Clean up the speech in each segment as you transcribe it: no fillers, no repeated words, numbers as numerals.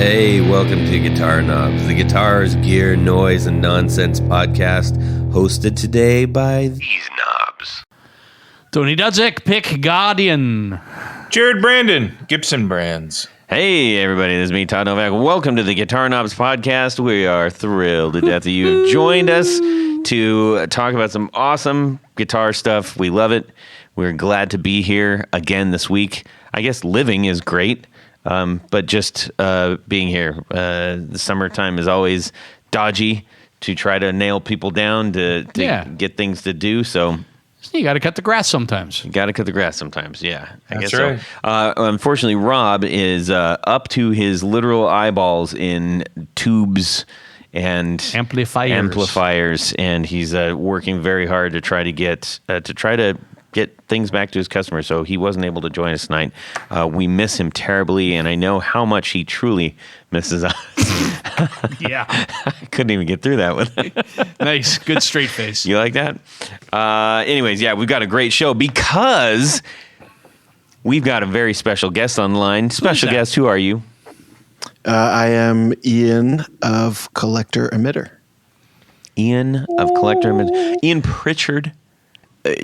Hey, welcome to Guitar Knobs, the guitars, gear, noise, and nonsense podcast, hosted today by these knobs. Tony Dudzik, Pick Guardian. Jared Brandon, Gibson Brands. Hey, everybody, this is me, Todd Novak. Welcome to the Guitar Knobs podcast. We are thrilled to death that you've joined us to talk about some awesome guitar stuff. We love it. We're glad to be here again this week. I guess living is great, but just being here. The summertime is always dodgy to try to nail people down to get things to do, so... You got to cut the grass sometimes. You got to cut the grass sometimes, yeah. I That's guess right. So. Unfortunately, Rob is up to his literal eyeballs in tubes and amplifiers, and he's working very hard to try to get things back to his customers. So he wasn't able to join us tonight. We miss him terribly, and I know how much he truly misses us. Yeah. I couldn't even get through that one. Nice. Good straight face. You like that? Anyways, yeah, we've got a great show because we've got a very special guest on the line. Special guest, who are you? I am Ian of Collector Emitter. Ian of Collector Emitter. Ian Pritchard.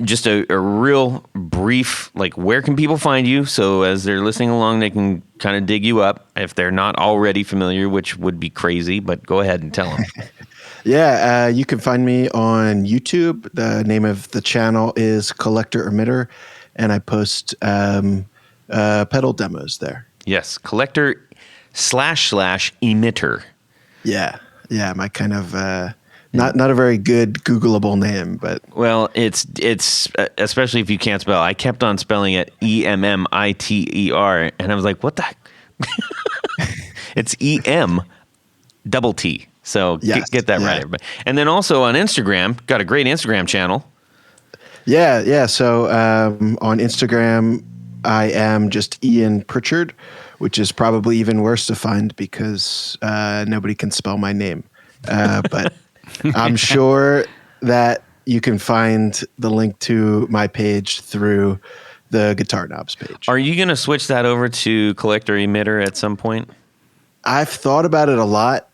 Just a real brief, like, where can people find you? So as they're listening along, they can kind of dig you up if they're not already familiar, which would be crazy, but go ahead and tell them. Yeah, you can find me on YouTube. The name of the channel is Collector Emitter, and I post pedal demos there. Yes, Collector / Emitter. Yeah, my kind of... Not a very good Googleable name, but... Well, it's especially if you can't spell. I kept on spelling it Emmiter, and I was like, what the heck? It's EM double T. So yes, get that right, everybody. And then also on Instagram, got a great Instagram channel. Yeah. So on Instagram, I am just Ian Pritchard, which is probably even worse to find because nobody can spell my name. But... I'm sure that you can find the link to my page through the Guitar Knobs page. Are you going to switch that over to Collector Emitter at some point? I've thought about it a lot.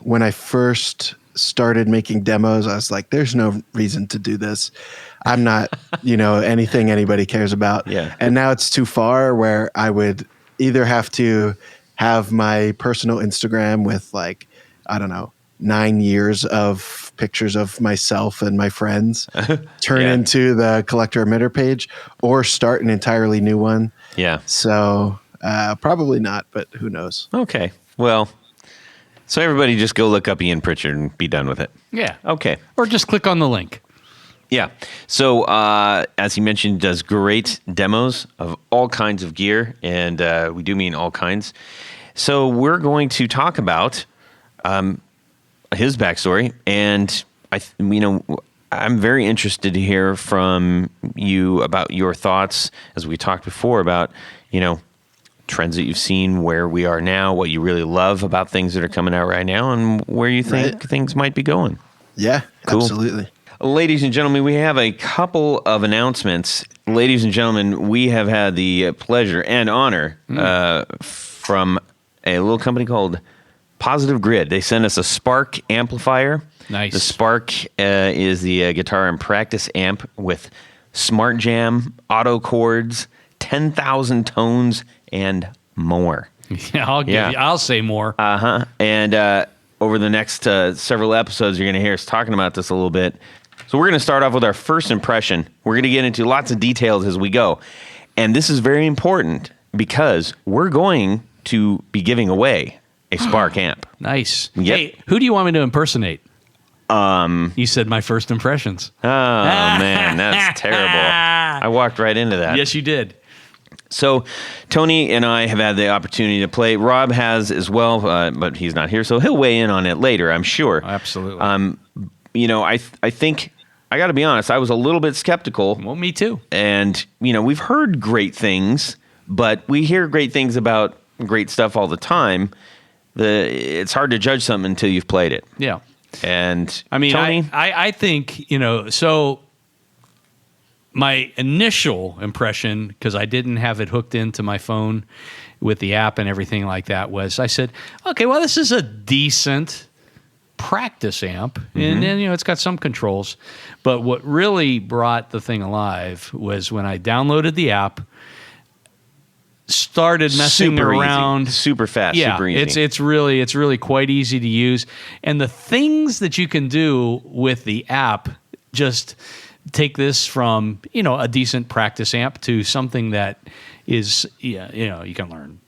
When I first started making demos, I was like, there's no reason to do this. I'm not, anything anybody cares about. Yeah. And now it's too far where I would either have to have my personal Instagram with 9 years of pictures of myself and my friends turn into the Collector Emitter page or start an entirely new one. Yeah. So probably not, but who knows? Okay. Well, so everybody just go look up Ian Pritchard and be done with it. Yeah. Okay. Or just click on the link. Yeah. So as he mentioned, does great demos of all kinds of gear, and we do mean all kinds. So we're going to talk about... his backstory, and I'm very interested to hear from you about your thoughts, as we talked before, about trends that you've seen, where we are now, what you really love about things that are coming out right now, and where you think things might be going. Yeah, cool. Absolutely. Ladies and gentlemen, we have a couple of announcements. Ladies and gentlemen, we have had the pleasure and honor from a little company called Positive Grid. They sent us a Spark amplifier. Nice. The Spark is the guitar and practice amp with Smart Jam, auto chords, 10,000 tones, and more. Yeah, I'll say more. And over the next several episodes, you're going to hear us talking about this a little bit. So we're going to start off with our first impression. We're going to get into lots of details as we go. And this is very important because we're going to be giving away a Spark amp. Nice. Yep. Hey, who do you want me to impersonate? You said my first impressions. Oh, man, that's terrible. I walked right into that. Yes, you did. So Tony and I have had the opportunity to play. Rob has as well, but he's not here, so he'll weigh in on it later, I'm sure. Absolutely. I think, I got to be honest, I was a little bit skeptical. Well, me too. And, we've heard great things, but we hear great things about great stuff all the time. It's hard to judge something until you've played it. Yeah. And I mean, Tony? I think, so my initial impression, because I didn't have it hooked into my phone with the app and everything like that, was I said, okay, well, this is a decent practice amp, and then it's got some controls. But what really brought the thing alive was when I downloaded the app, started messing Super around, easy. Super fast, yeah, super easy. it's really quite easy to use, and the things that you can do with the app just take this from a decent practice amp to something that is you can learn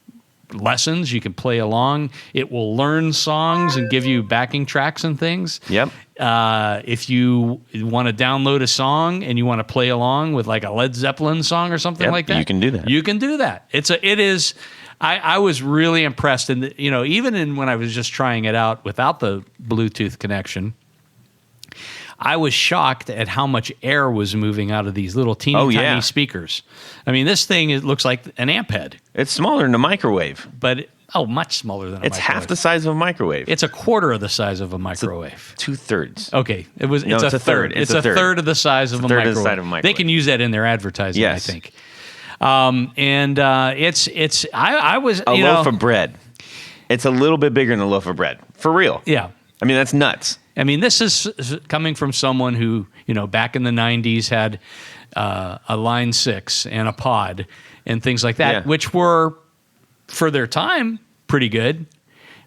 lessons, you can play along. It will learn songs and give you backing tracks and things. Yep. If you want to download a song and you want to play along with like a Led Zeppelin song or something like that, you can do that. You can do that. It is. I was really impressed, and even when I was just trying it out without the Bluetooth connection, I was shocked at how much air was moving out of these little teeny tiny speakers. I mean, this thing, it looks like an amp head. It's smaller than a microwave. But, much smaller than a microwave. It's half the size of a microwave. It's a quarter of the size of a microwave. 2/3. Okay. It's a third. It's a third of the size of a microwave. Third of the size of a microwave. They can use that in their advertising, Yes. I think. I was, a loaf of bread. It's a little bit bigger than a loaf of bread. For real. Yeah. I mean, that's nuts. I mean, this is coming from someone who, back in the 90s had a Line 6 and a pod and things like that, which were, for their time, pretty good.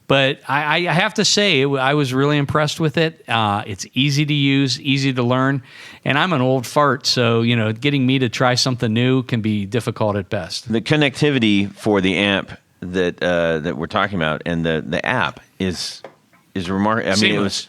But I have to say, I was really impressed with it. It's easy to use, easy to learn. And I'm an old fart, so, getting me to try something new can be difficult at best. The connectivity for the amp that we're talking about and the app is remarkable. I mean, Seamless.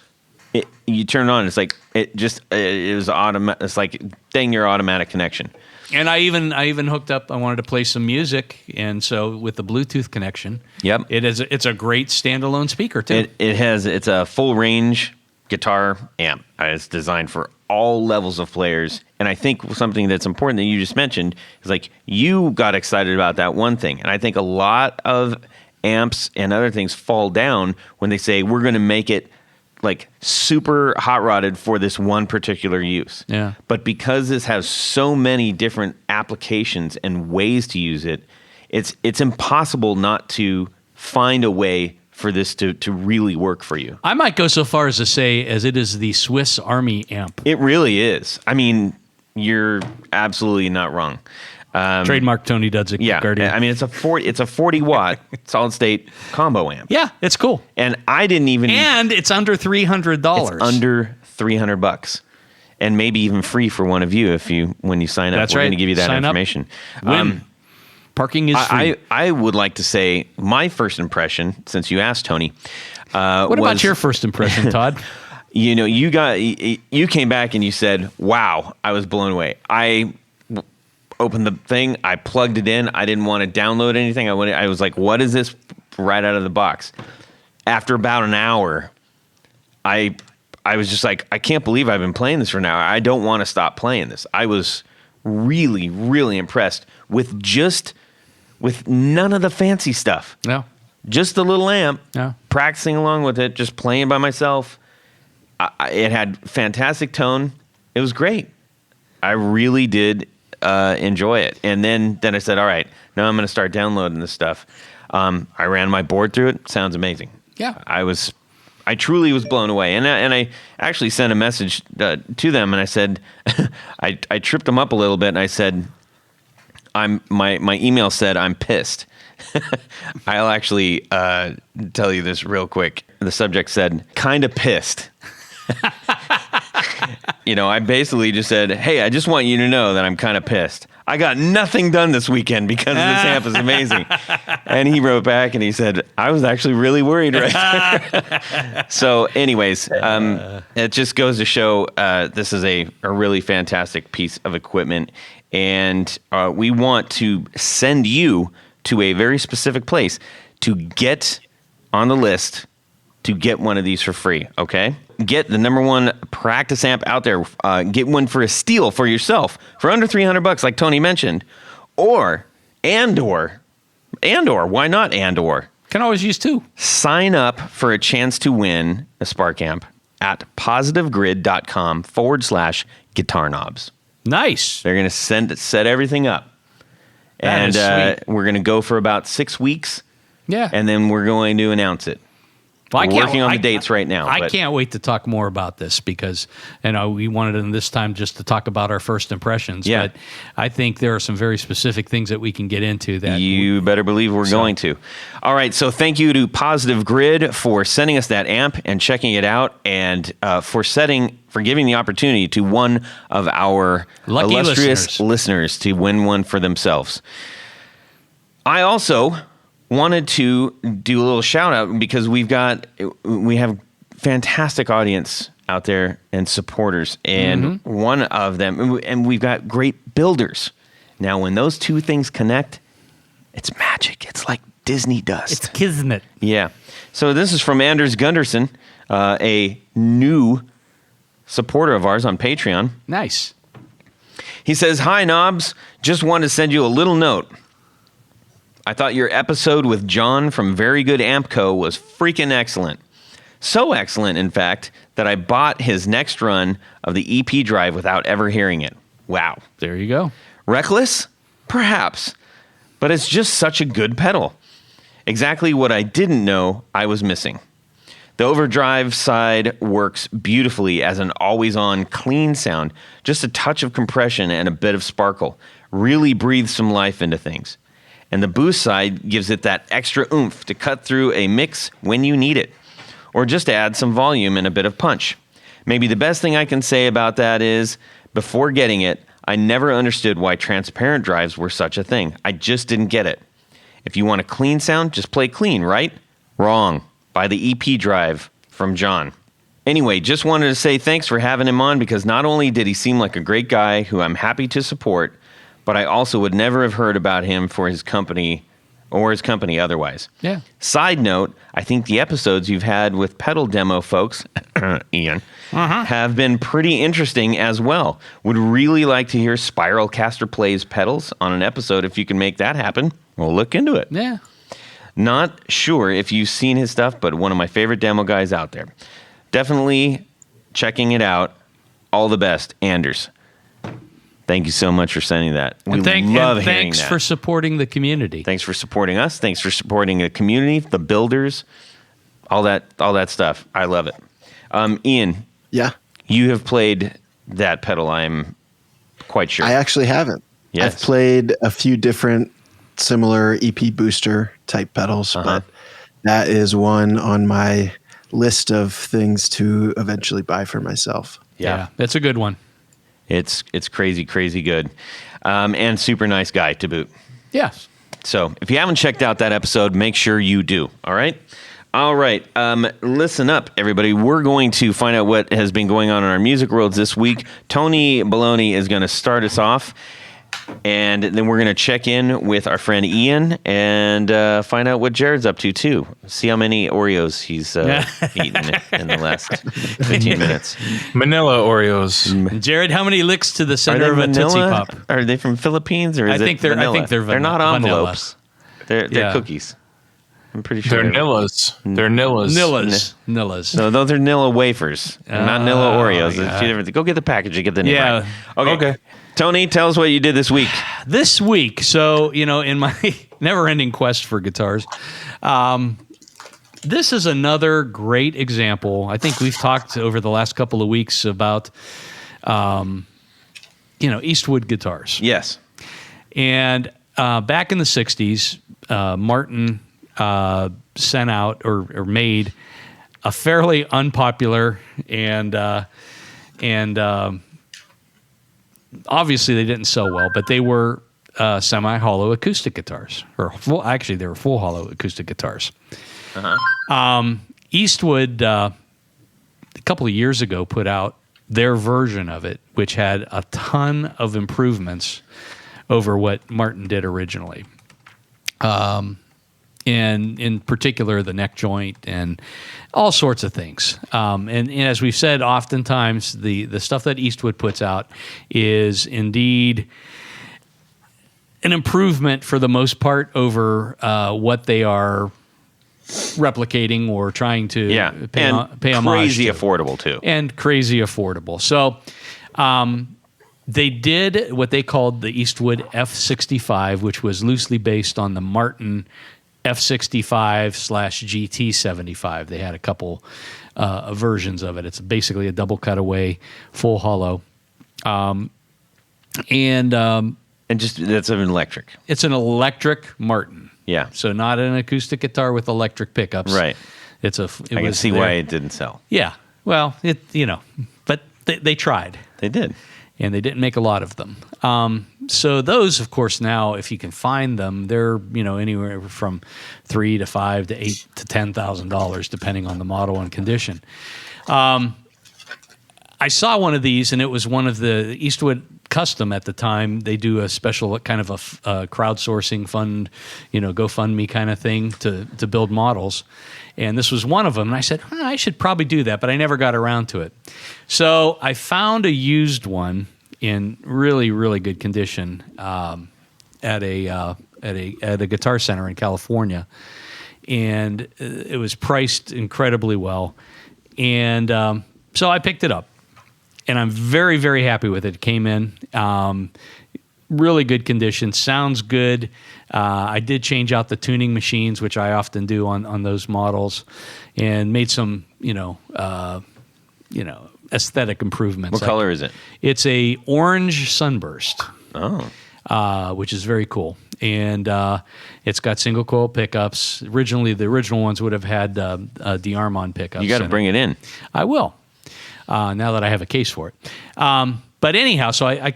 You turn it on, it's like it was automatic. It's like dang near automatic connection. And I even hooked up. I wanted to play some music, and so with the Bluetooth connection, it's a great standalone speaker too. It's a full range guitar amp. It's designed for all levels of players, and I think something that's important that you just mentioned is like you got excited about that one thing, and I think a lot of amps and other things fall down when they say we're going to make it like super hot rodded for this one particular use. Yeah. But because this has so many different applications and ways to use it, it's impossible not to find a way for this to really work for you. I might go so far as to say as it is the Swiss Army amp. It really is. I mean, you're absolutely not wrong. Trademark Tony Dudzik. Yeah, Guardian. I mean it's a 40 watt solid state combo amp. Yeah, it's cool. And I didn't even. And it's under $300. It's under $300, and maybe even free for one of you when you sign up. That's We're right. going to give you that Sign up. information. Parking is free. I would like to say my first impression, since you asked Tony. What about your first impression, Todd? You came back and you said, "Wow, I was blown away." I opened the thing, I plugged it in. I didn't want to download anything. I was like, "What is this?" Right out of the box. After about an hour, I was just like, "I can't believe I've been playing this for an hour. I don't want to stop playing this." I was really, really impressed with none of the fancy stuff. No. Just the little amp, Yeah. practicing along with it, just playing by myself. It had fantastic tone. It was great. I really did enjoy it. And then I said, all right, now I'm going to start downloading this stuff. I ran my board through it. Sounds amazing. Yeah. I truly was blown away. And I actually sent a message to them, and I said, I tripped them up a little bit, and I said, my email said, "I'm pissed." I'll actually tell you this real quick. The subject said, "Kinda pissed." I basically just said, "Hey, I just want you to know that I'm kind of pissed. I got nothing done this weekend because this amp is amazing." And he wrote back and he said, "I was actually really worried right there." So anyways, it just goes to show this is a really fantastic piece of equipment. And we want to send you to a very specific place to get on the list to get one of these for free, okay? Get the number one practice amp out there. Get one for a steal for yourself for under $300, like Tony mentioned. Or, why not and/or? Can always use two. Sign up for a chance to win a Spark amp at positivegrid.com/guitar knobs. Nice. They're going to set everything up. That is sweet. We're going to go for about 6 weeks. Yeah. And then we're going to announce it. Well, We're working on the dates right now. I can't wait to talk more about this because we wanted in this time just to talk about our first impressions. Yeah. But I think there are some very specific things that we can get into that. You better believe we're going to. All right. So thank you to Positive Grid for sending us that amp and checking it out, and for giving the opportunity to one of our Lucky illustrious listeners to win one for themselves. I also wanted to do a little shout out because we have fantastic audience out there and supporters, and one of them, and we've got great builders. Now, when those two things connect, it's magic. It's like Disney dust. It's kismet. Yeah. So this is from Anders Gunderson, a new supporter of ours on Patreon. Nice. He says, "Hi, Knobs. Just wanted to send you a little note. I thought your episode with John from Very Good Amp Co. was freaking excellent. So excellent, in fact, that I bought his next run of the EP drive without ever hearing it. Wow. There you go. Reckless? Perhaps. But it's just such a good pedal. Exactly what I didn't know I was missing. The overdrive side works beautifully as an always-on clean sound. Just a touch of compression and a bit of sparkle. Really breathes some life into things. And the boost side gives it that extra oomph to cut through a mix when you need it, or just add some volume and a bit of punch. Maybe the best thing I can say about that is, before getting it, I never understood why transparent drives were such a thing. I just didn't get it. If you want a clean sound, just play clean, right? Wrong. Buy the EP drive from John." Anyway, just wanted to say thanks for having him on, because not only did he seem like a great guy who I'm happy to support, but I also would never have heard about him for his company otherwise. Yeah. Side note, I think the episodes you've had with pedal demo folks, Ian, have been pretty interesting as well. Would really like to hear Spiral Caster plays pedals on an episode. If you can make that happen, we'll look into it. Yeah. Not sure if you've seen his stuff, but one of my favorite demo guys out there. Definitely checking it out. All the best, Anders. Thank you so much for sending that. We love hearing that. Thanks for supporting the community. Thanks for supporting us. Thanks for supporting the community, the builders, all that stuff. I love it. Ian. Yeah. You have played that pedal, I'm quite sure. I actually haven't. Yes. I've played a few different similar EP booster type pedals, but that is one on my list of things to eventually buy for myself. Yeah. That's a good one. It's crazy, crazy good. And super nice guy to boot. Yeah. So if you haven't checked out that episode, make sure you do. All right? All right. Listen up, everybody. We're going to find out what has been going on in our music worlds this week. Tony Baloney is going to start us off. And then we're going to check in with our friend Ian and find out what Jared's up to, too. See how many Oreos he's eaten in the last 15 minutes. Manila Oreos. Jared, how many licks to the center of a Tootsie Pop? Are they from Philippines or is it vanilla? I think they're They're not envelopes. Vanilla. They're cookies. I'm pretty sure They're Nillas. They're Nillas. Nillas. No, those are Nilla wafers. They're not Nilla Oreos. Yeah. It's two different. Go get the package and get the name right. Okay. Tony, tell us what you did this week. This week, so, in my never-ending quest for guitars, this is another great example. I think we've talked over the last couple of weeks about, Eastwood Guitars. Yes. And back in the 60s, Martin sent out or made a fairly unpopular and obviously they didn't sell well, but they were semi-hollow acoustic guitars, they were full hollow acoustic guitars. Eastwood a couple of years ago put out their version of it, which had a ton of improvements over what Martin did originally. And in particular, the neck joint and all sorts of things. And as we've said, oftentimes the stuff that Eastwood puts out is indeed an improvement for the most part over what they are replicating or trying to pay homage crazy to. affordable too. And crazy affordable. So They did what they called the Eastwood F65, which was loosely based on the Martin F65/GT75. They had a couple versions of it. It's basically a double cutaway, full hollow. And just that's an electric. It's an electric Martin. Yeah. So not an acoustic guitar with electric pickups. Right. I can see why it didn't sell. Yeah. Well, but they tried. They did. And they didn't make a lot of them. So those, of course, now if you can find them, they're anywhere from $3,000 to $5,000 to $8,000 to $10,000, depending on the model and condition. I saw one of these, and it was one of the Eastwood Custom at the time. They do a special kind of a crowdsourcing fund, GoFundMe kind of thing to build models. And this was one of them. And I said, I should probably do that, but I never got around to it. So I found a used one in really, really good condition at a guitar center in California. And it was priced incredibly well. And so I picked it up. And I'm very, very happy with it. It came in really good condition, sounds good. I did change out the tuning machines, which I often do on those models, and made some, aesthetic improvements. What color is it? It's a orange sunburst. Oh. Which is very cool. And it's got single coil pickups. The original ones would have had de-arm-on pickups. You got to bring it in. I will. Now that I have a case for it. But anyhow, so I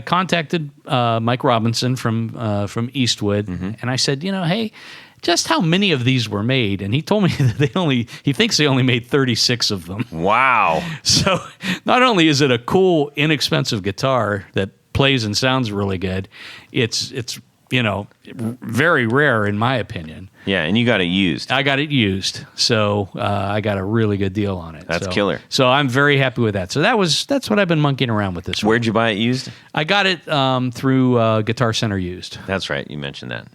contacted Mike Robinson from Eastwood, and I said, hey, just how many of these were made? And he told me that he thinks they only made 36 of them. Wow. So not only is it a cool, inexpensive guitar that plays and sounds really good, it's very rare in my opinion. Yeah, and you got it used. I got it used, so I got a really good deal on it. That's killer. So I'm very happy with that. So that's what I've been monkeying around with this. Where'd you buy it used? I got it through Guitar Center used. That's right, you mentioned that.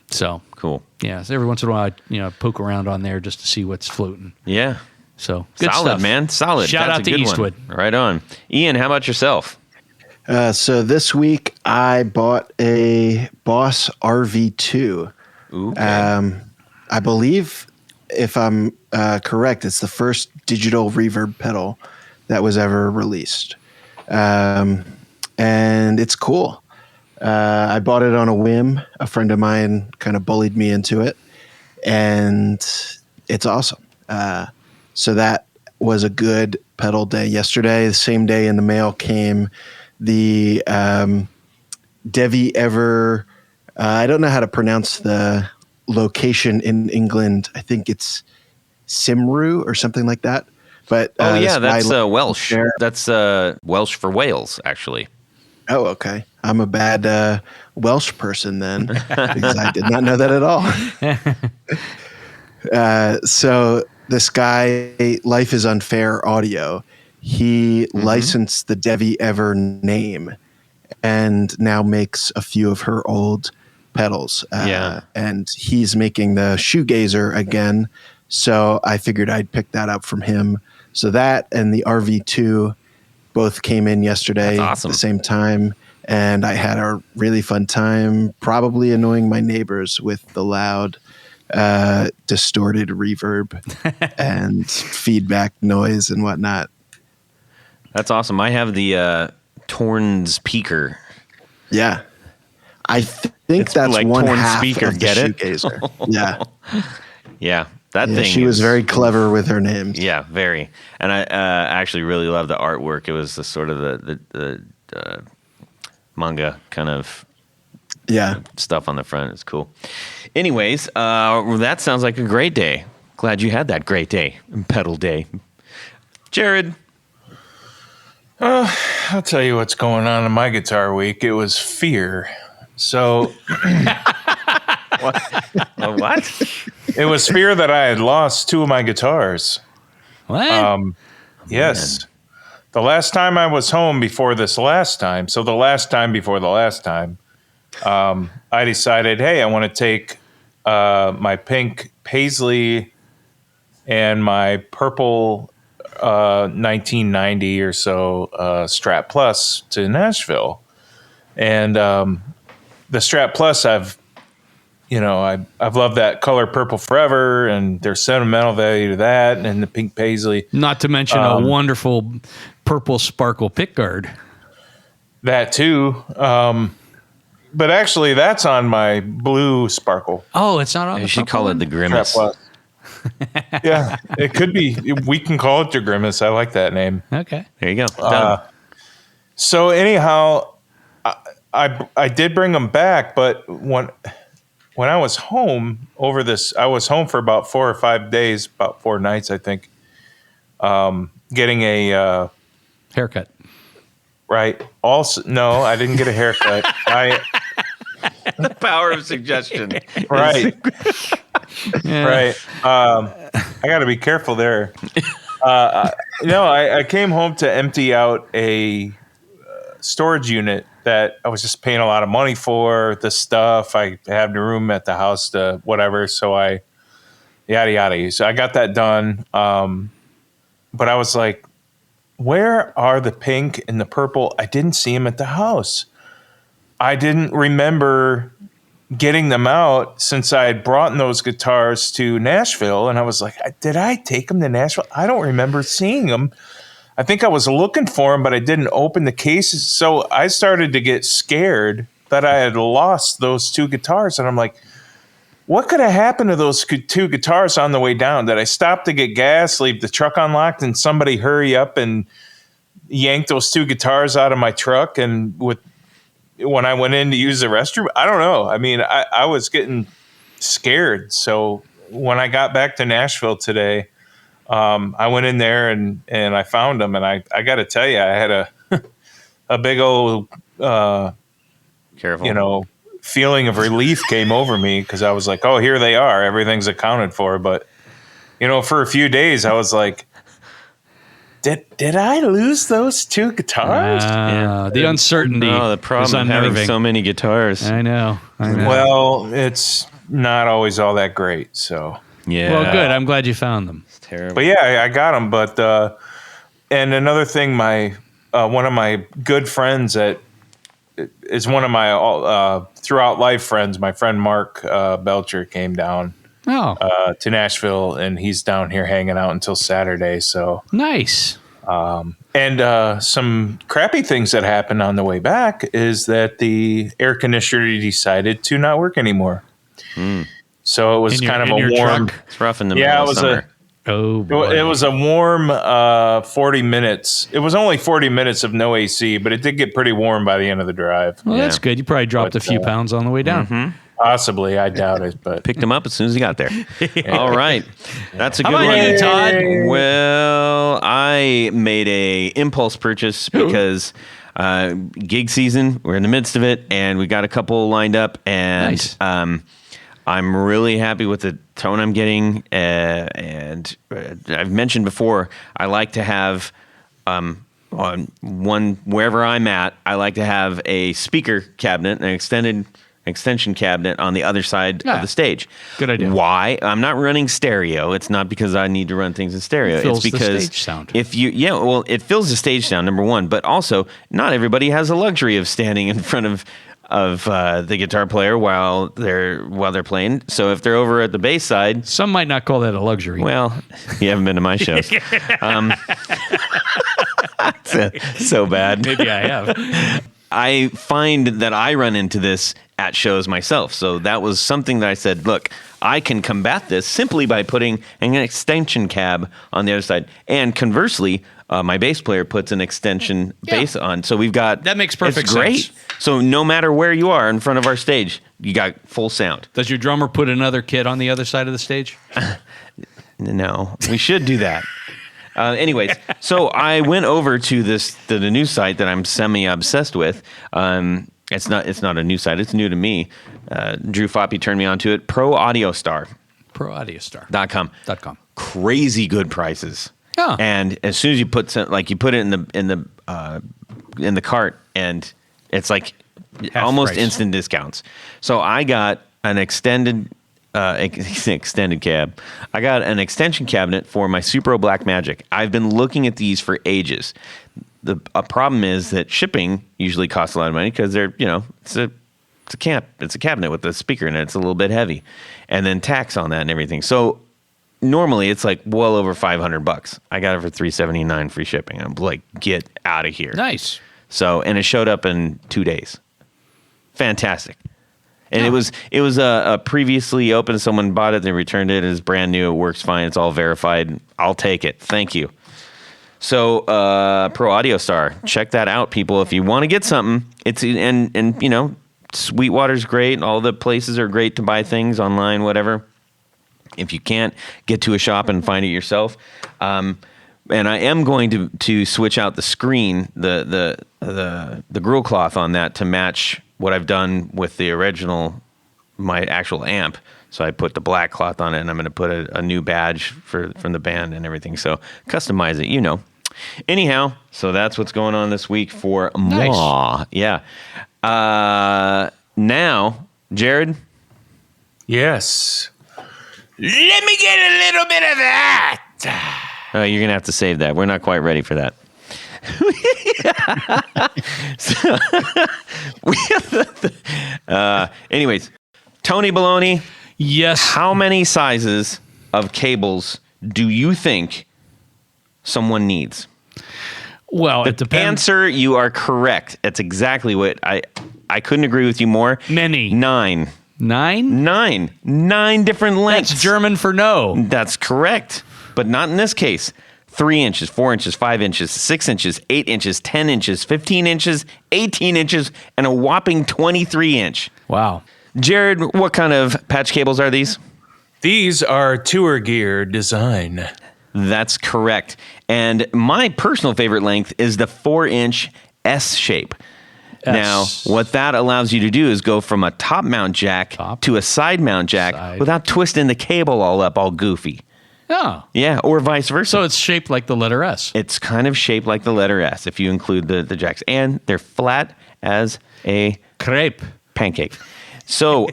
So cool. Yeah, so every once in a while, I poke around on there just to see what's floating. Yeah. So good solid, stuff, man. Solid. Shout out to Eastwood. Right on. Ian, how about yourself? So this week I bought a Boss RV2. Okay. I believe, if I'm correct, it's the first digital reverb pedal that was ever released. And it's cool. I bought it on a whim. A friend of mine kind of bullied me into it, and it's awesome. So that was a good pedal day yesterday. The same day in the mail came the Devi Ever. I don't know how to pronounce the location in England. I think it's Cymru or something like that. But that's Welsh. That's Welsh for Wales, actually. Oh, okay. I'm a bad Welsh person then, because I did not know that at all. So this guy, Life is Unfair Audio, he licensed the Devi Ever name and now makes a few of her old pedals. And he's making the Shoegazer again. So I figured I'd pick that up from him. So that and the RV2 both came in yesterday at the same time. And I had a really fun time, probably annoying my neighbors with the loud, distorted reverb and feedback noise and whatnot. That's awesome. I have the Torn's Peaker. Yeah. I think that's like one Torn half speaker, of the get it? Shoegazer. Yeah. Yeah. That thing. She was very clever with her names. Yeah, very. And I actually really love the artwork. It was the sort of the manga kind of stuff on the front. It's cool. Anyways, that sounds like a great day. Glad you had that great day, pedal day. Jared. I'll tell you what's going on in my guitar week. It was fear. So What? It was fear that I had lost two of my guitars. What? Yes. Man. The last time I was home before this last time, so the last time before the last time, I decided, hey, I want to take my pink Paisley and my purple 1990 or so Strat Plus to Nashville, and the Strat Plus I've loved that color purple forever, and there's sentimental value to that, and the pink paisley. Not to mention a wonderful purple sparkle pickguard. That too. But actually, that's on my blue sparkle. Oh, it's not on. You should call it the Grimace. Yeah, it could be. We can call it the Grimace. I like that name. Okay, there you go. Done. So anyhow, I did bring them back, but when I was home over this, I was home for about 4 or 5 days, about 4 nights, I think. Getting a haircut. Right. Also, no, I didn't get a haircut. The power of suggestion. Right. Yeah. Right. I got to be careful there. I came home to empty out a storage unit that I was just paying a lot of money for, the stuff. I have the room at the house to whatever. So yada, yada. So I got that done. But I was like, where are the pink and the purple? I didn't see them at the house. I didn't remember getting them out since I had brought those guitars to Nashville. And I was like, did I take them to Nashville? I don't remember seeing them. I think I was looking for them, but I didn't open the cases. So I started to get scared that I had lost those 2 guitars. And I'm like, what could have happened to those 2 guitars on the way down? Did I stop to get gas, leave the truck unlocked, and somebody hurry up and yank those 2 guitars out of my truck? And when I went in to use the restroom, I don't know. I mean, I was getting scared. So when I got back to Nashville today, I went in there and I found them. And I got to tell you, I had a big old, careful, feeling of relief came over me, because I was like, oh, here they are. Everything's accounted for. But, for a few days, I was like, did I lose those 2 guitars? The uncertainty. No, the problem of having so many guitars. I know. Well, it's not always all that great. So yeah. Well, good. I'm glad you found them. It's terrible. But yeah, I got them. But and another thing, one of my good friends that is one of my throughout life friends, my friend Mark Belcher, came down to Nashville, and he's down here hanging out until Saturday. So nice. And some crappy things that happened on the way back is that the air conditioner decided to not work anymore. So it was kind of a warm. Truck? It's rough in the middle of summer. It was a warm 40 minutes. It was only 40 minutes of no AC, but it did get pretty warm by the end of the drive. Well, that's good. You probably dropped a few pounds on the way down. Mm-hmm. Possibly. I doubt it. But picked him up as soon as he got there. All right. That's a good one. How about you, Todd? Well, I made a impulse purchase because gig season, we're in the midst of it, and we got a couple lined up, and nice. I'm really happy with the tone I'm getting, and I've mentioned before, I like to have on wherever I'm at, I like to have a speaker cabinet, an extension cabinet on the other side of the stage. Good idea. Why? I'm not running stereo. It's not because I need to run things in stereo. It fills it's because the stage sound. It fills the stage sound, number one, but also not everybody has the luxury of standing in front of the guitar player while they're playing. So if they're over at the bass side, some might not call that a luxury. Well, you haven't been to my shows. So bad. Maybe I have. I find that I run into this at shows myself. So that was something that I said, look, I can combat this simply by putting an extension cab on the other side. And conversely, my bass player puts an extension bass on. So we've got... That makes perfect great. sense. So no matter where you are in front of our stage, you got full sound. Does your drummer put another kit on the other side of the stage? No, we should do that. Anyways, so I went over to the new site that I'm semi-obsessed with. It's not a new site. It's new to me. Drew Foppy turned me onto it. ProAudiostar.com. Crazy good prices. Oh. And as soon as you put you put it in the cart, and it's like half almost price. Instant discounts. So I got an extended extended cab. I got an extension cabinet for my Supro Black Magic. I've been looking at these for ages. The problem is that shipping usually costs a lot of money because they're, it's a cabinet with a speaker in it. It's a little bit heavy, and then tax on that and everything. So normally it's like well over $500. I got it for $379 free shipping. I'm like, get out of here. Nice. So, and it showed up in 2 days. Fantastic. And it was a previously open. Someone bought it. They returned it. It's brand new. It works fine. It's all verified. I'll take it. Thank you. So, Pro Audio Star, check that out, people. If you want to get something, it's and Sweetwater's great. All the places are great to buy things online, whatever. If you can't get to a shop and find it yourself, and I am going to switch out the screen, the grill cloth on that to match what I've done with the original, my actual amp. So I put the black cloth on it, and I'm going to put a new badge from the band and everything. So customize it, Anyhow, so that's what's going on this week for moi. Yeah. Now, Jared? Yes. Let me get a little bit of that. Oh, you're going to have to save that. We're not quite ready for that. Anyways, Tony Baloney. Yes. How many sizes of cables do you think someone needs? Well, it depends. Answer, you are correct. That's exactly what I couldn't agree with you more. Many. 9. 9? 9 different lengths. That's German for no. That's correct, but not in this case. 3 inches, 4 inches, 5 inches, 6 inches, 8 inches, 10 inches, 15 inches, 18 inches, and a whopping 23 inch. Wow. Jared, what kind of patch cables are these? These are tour gear design. That's correct. And my personal favorite length is the 4-inch S shape. Now, what that allows you to do is go from a top mount jack to a side mount jack without twisting the cable all up, all goofy. Oh. Yeah, or vice versa. So it's shaped like the letter S. It's kind of shaped like the letter S if you include the jacks. And they're flat as a crepe pancake. So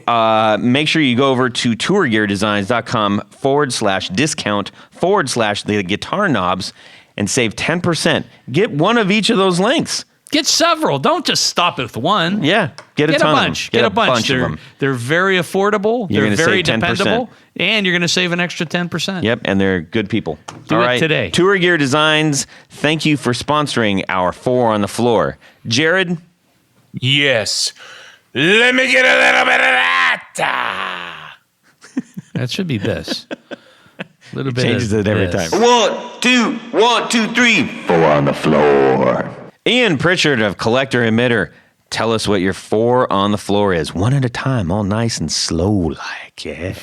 make sure you go over to tourgeardesigns.com/discount/the guitar knobs and save 10%. Get one of each of those lengths. Get several. Don't just stop with one. Yeah. Get a bunch. Get a bunch of them. They're very affordable. They're very dependable. And you're going to save an extra 10%. Yep. And they're good people. Do it today. Tour Gear Designs, thank you for sponsoring our 4 on the Floor. Jared? Yes. Let me get a little bit of that. That should be this. A little bit changes it every time. 1, 2, 1, 2, 3. 4 on the floor. Ian Pritchard of Collector Emitter. Tell us what your 4 on the floor is. One at a time, all nice and slow like, yeah.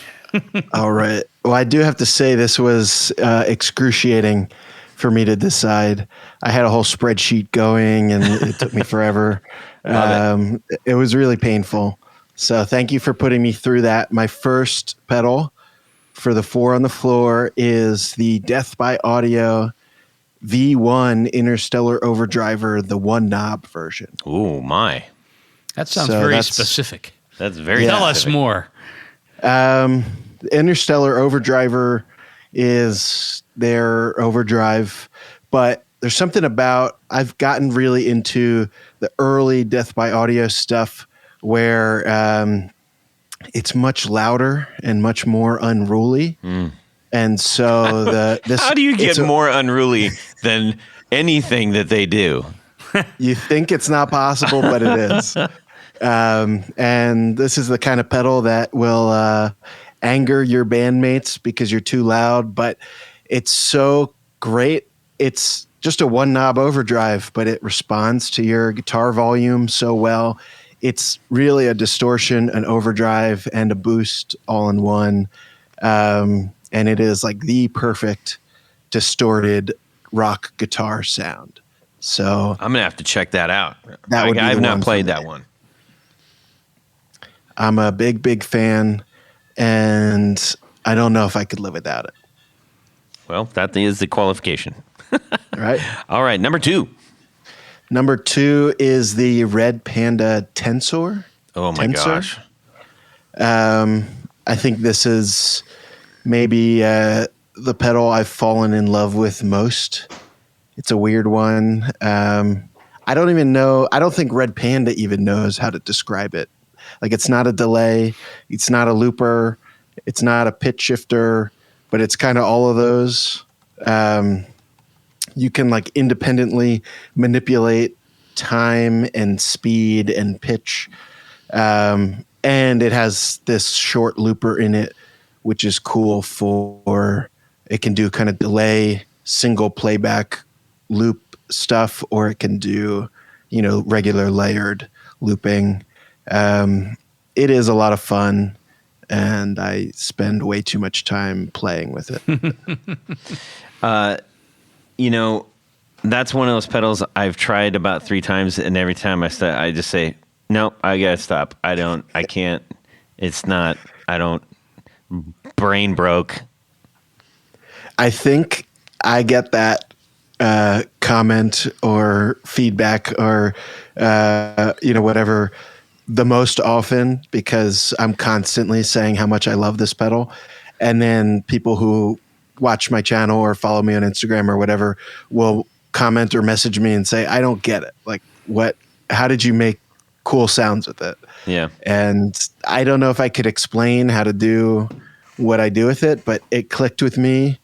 All right. Well, I do have to say this was excruciating for me to decide. I had a whole spreadsheet going, and it took me forever. It was really painful. So thank you for putting me through that. My first pedal for the 4 on the floor is the Death by Audio V1 Interstellar Overdriver, the 1-knob version. Ooh, my. That sounds very specific. That's very Tell specific. us more. The Interstellar Overdriver is their overdrive, but there's something about, I've gotten really into the early Death by Audio stuff where it's much louder and much more unruly. And so how do you get more unruly than anything that they do? You think it's not possible, but it is. And this is the kind of pedal that will anger your bandmates because you're too loud, but it's so great. It's just a 1-knob overdrive, but it responds to your guitar volume so well. It's really a distortion, an overdrive, and a boost all in one. And it is like the perfect distorted rock guitar sound. So I'm gonna have to check that out. I've not played that one. I'm a big fan, and I don't know if I could live without it. Well, that is the qualification. Right. All right, number 2. Number 2 is the Red Panda Tensor. Oh my gosh. I think this is maybe the pedal I've fallen in love with most. It's a weird one. I don't even know. I don't think Red Panda even knows how to describe it. Like, it's not a delay. It's not a looper. It's not a pitch shifter, but it's kind of all of those. You can like independently manipulate time and speed and pitch. And it has this short looper in it, which is cool for, it can do kind of delay, single playback loop stuff, or it can do, regular layered looping. It is a lot of fun, and I spend way too much time playing with it. That's one of those pedals I've tried about 3 times, and every time I just say, no, I gotta stop. I can't. It's not. I don't. Brain broke. I think I get that comment or feedback or whatever the most often, because I'm constantly saying how much I love this pedal, and then people who watch my channel or follow me on Instagram or whatever will comment or message me and say, I don't get it. Like, what? How did you make cool sounds with it? Yeah. And I don't know if I could explain how to do what I do with it, but it clicked with me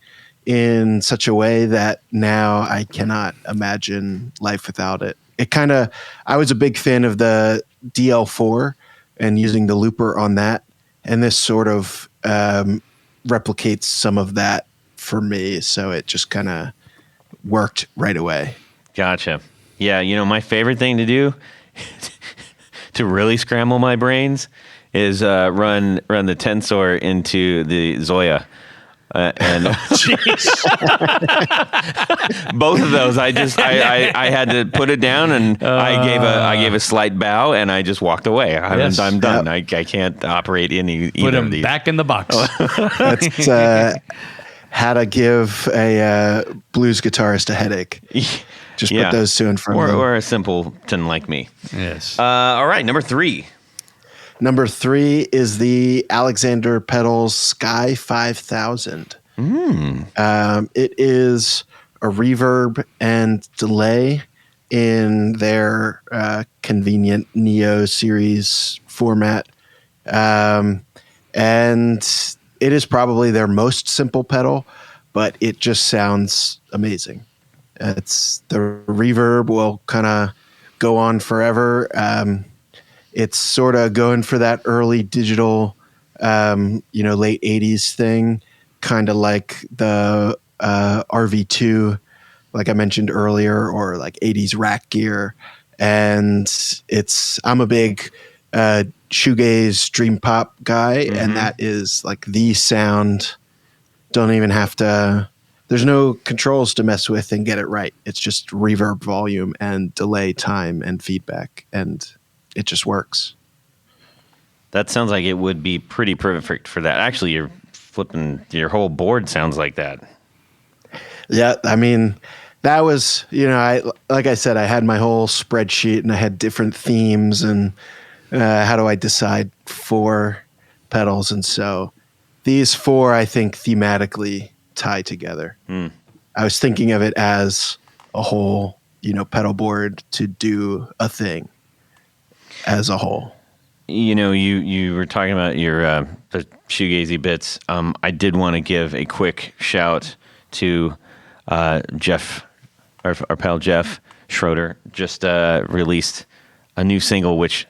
in such a way that now I cannot imagine life without it. I was a big fan of the DL4 and using the looper on that. And this sort of replicates some of that for me. So it just kind of worked right away. Gotcha. Yeah. My favorite thing to do to really scramble my brains is run the Tensor into the Zoya. And both of those, I had to put it down, and I gave a slight bow, and I just walked away. I'm done. Yep. I can't operate either put of these. Back in the box. That's how to give a blues guitarist a headache. Just put those two in front of them. Or a simpleton like me. Yes. All right, number 3. Number 3 is the Alexander Petals Sky 5000. It is a reverb and delay in their convenient Neo series format. And it is probably their most simple pedal, but it just sounds amazing. The reverb will kind of go on forever. It's sort of going for that early digital, late 80s thing, kind of like the RV2, like I mentioned earlier, or like 80s rack gear. And I'm a big shoegaze dream pop guy, and that is like the sound. Don't even have to, there's no controls to mess with and get it right. It's just reverb volume and delay time and feedback, and it just works. That sounds like it would be pretty perfect for that. Actually, you're flipping, your whole board sounds like that. Yeah, I mean, that was, like I said, I had my whole spreadsheet, and I had different themes, and how do I decide 4 pedals? And so these 4, I think, thematically tie together. I was thinking of it as a whole, pedal board to do a thing as a whole. You were talking about your the shoegazy bits. I did want to give a quick shout to Jeff, our pal Jeff Schroeder, just released a new single, which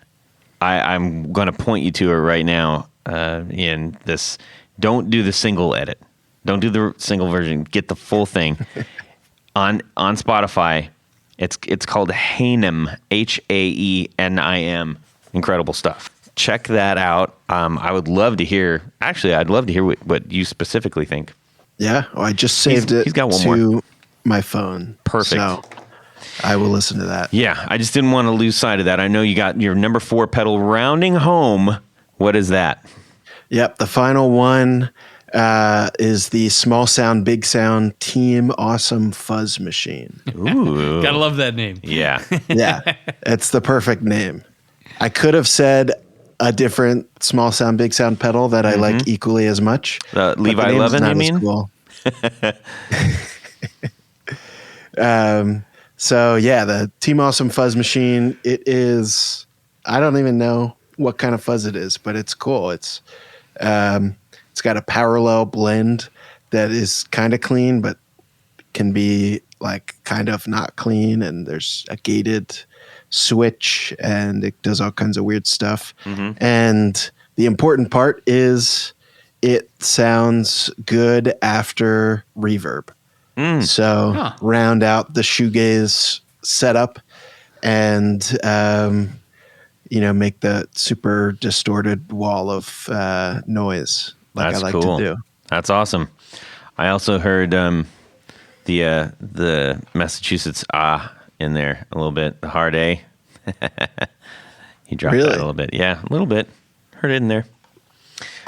I'm going to point you to it right now. In this, don't do the single edit. Don't do the single version. Get the full thing. on Spotify, it's called Haenim, Haenim. Incredible stuff. Check that out. I would love to hear. Actually, I'd love to hear what you specifically think. Yeah, I just saved it to my phone. Perfect. So I will listen to that. Yeah, I just didn't want to lose sight of that. I know you got your number 4 pedal rounding home. What is that? Yep, the final one is the Small Sound, Big Sound Team Awesome Fuzz Machine. Ooh. Gotta love that name. Yeah. Yeah, it's the perfect name. I could have said a different small sound, big sound pedal that I like equally as much. Levi Levin, you mean? Cool. So yeah, the Team Awesome Fuzz Machine, it is, I don't even know what kind of fuzz it is, but it's cool. It's got a parallel blend that is kind of clean, but can be like kind of not clean. And there's a gated switch and it does all kinds of weird stuff. And the important part is it sounds good after reverb. So round out the shoegaze setup and, make the super distorted wall of noise like That's I like cool. to do. That's awesome. I also heard the Massachusetts in there a little bit, the hard A. He dropped that a little bit. Yeah, a little bit. Heard it in there.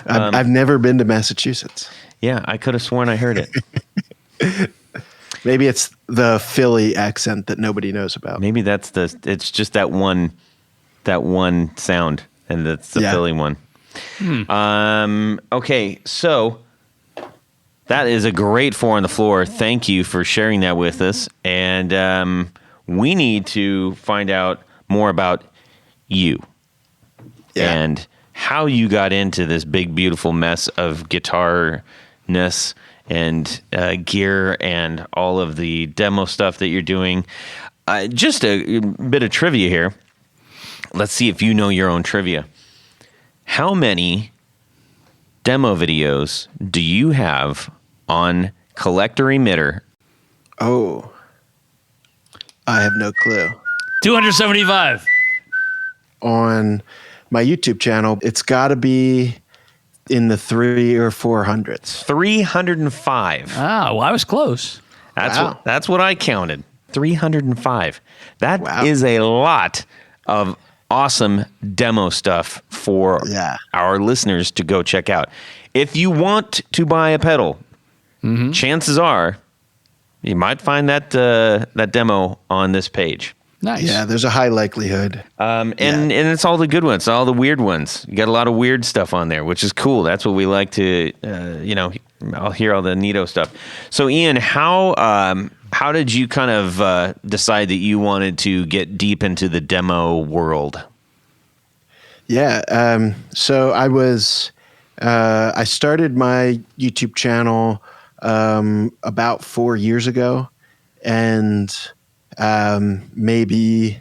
I've never been to Massachusetts. Yeah, I could have sworn I heard it. Maybe it's the Philly accent that nobody knows about. Maybe it's just that one sound, and that's the Philly one. Okay, so that is a great 4 on the floor. Thank you for sharing that with us. And we need to find out more about you and how you got into this big, beautiful mess of guitarness and gear and all of the demo stuff that you're doing. Just a bit of trivia here. Let's see if you know your own trivia. How many demo videos do you have on Collector Emitter? Oh, I have no clue. 275. On my YouTube channel, it's got to be in the 300 or 400s. 305. Ah, well, I was close. That's what I counted. 305. That is a lot of awesome demo stuff for our listeners to go check out. If you want to buy a pedal, chances are you might find that demo on this page. Nice. Yeah, there's a high likelihood. And it's all the good ones, all the weird ones. You got a lot of weird stuff on there, which is cool. That's what we like to, I'll hear all the neato stuff. So Ian, how did you kind of decide that you wanted to get deep into the demo world? Yeah. So I started my YouTube channel about 4 years ago, and maybe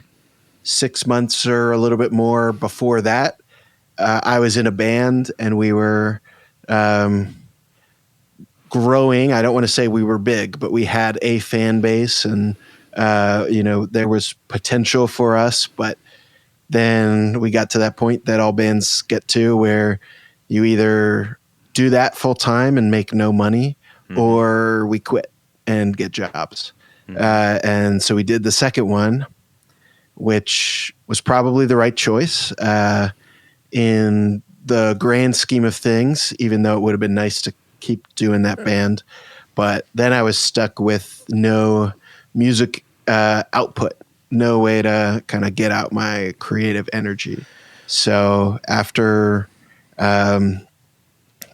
6 months or a little bit more before that, I was in a band and we were growing. I don't want to say we were big, but we had a fan base and, there was potential for us. But then we got to that point that all bands get to where you either do that full time and make no money or we quit and get jobs. And so we did the second one, which was probably the right choice in the grand scheme of things, even though it would have been nice to keep doing that band. But then I was stuck with no music output, no way to kind of get out my creative energy. So after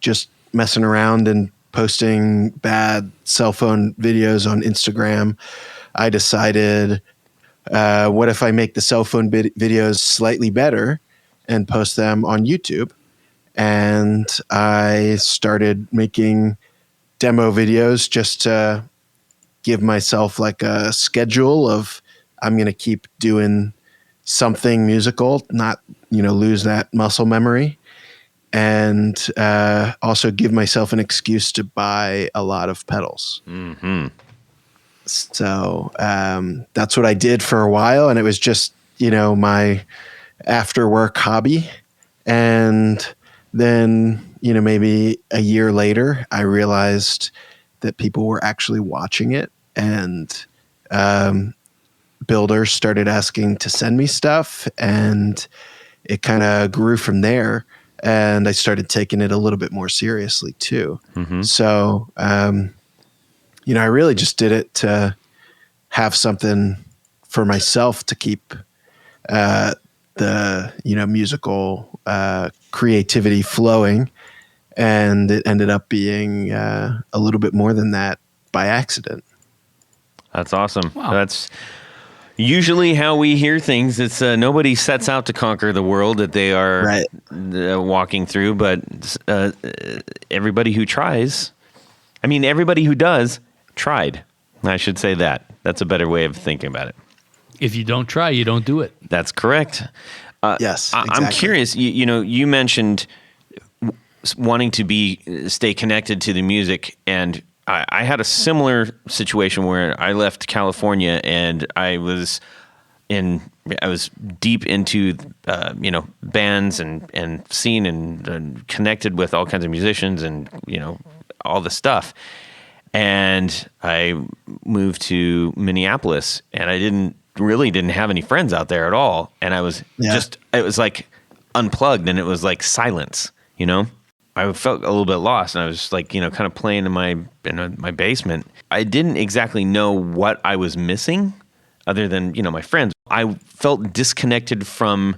just messing around and posting bad cell phone videos on Instagram, I decided, what if I make the cell phone videos slightly better and post them on YouTube? And I started making demo videos just to give myself like a schedule of I'm going to keep doing something musical, not, lose that muscle memory. And also give myself an excuse to buy a lot of pedals. So that's what I did for a while. And it was just, my after work hobby. And then, maybe a year later, I realized that people were actually watching it. And builders started asking to send me stuff. And it kind of grew from there. And I started taking it a little bit more seriously too. So, I really just did it to have something for myself to keep the musical creativity flowing, and it ended up being a little bit more than that by accident. That's awesome. Wow. That's usually how we hear things. It's nobody sets out to conquer the world that they are walking through, but everybody who tries, everybody who does tried. I should say that. That's a better way of thinking about it. If you don't try, you don't do it. That's correct. Yes, I'm curious. You mentioned wanting to stay connected to the music, and I had a similar situation where I left California and I was deep into bands and scene and connected with all kinds of musicians and all the stuff. And I moved to Minneapolis, and I didn't have any friends out there at all. And I was it was like unplugged, and it was like silence, I felt a little bit lost, and I was like, kind of playing in my basement. I didn't exactly know what I was missing other than, my friends. I felt disconnected from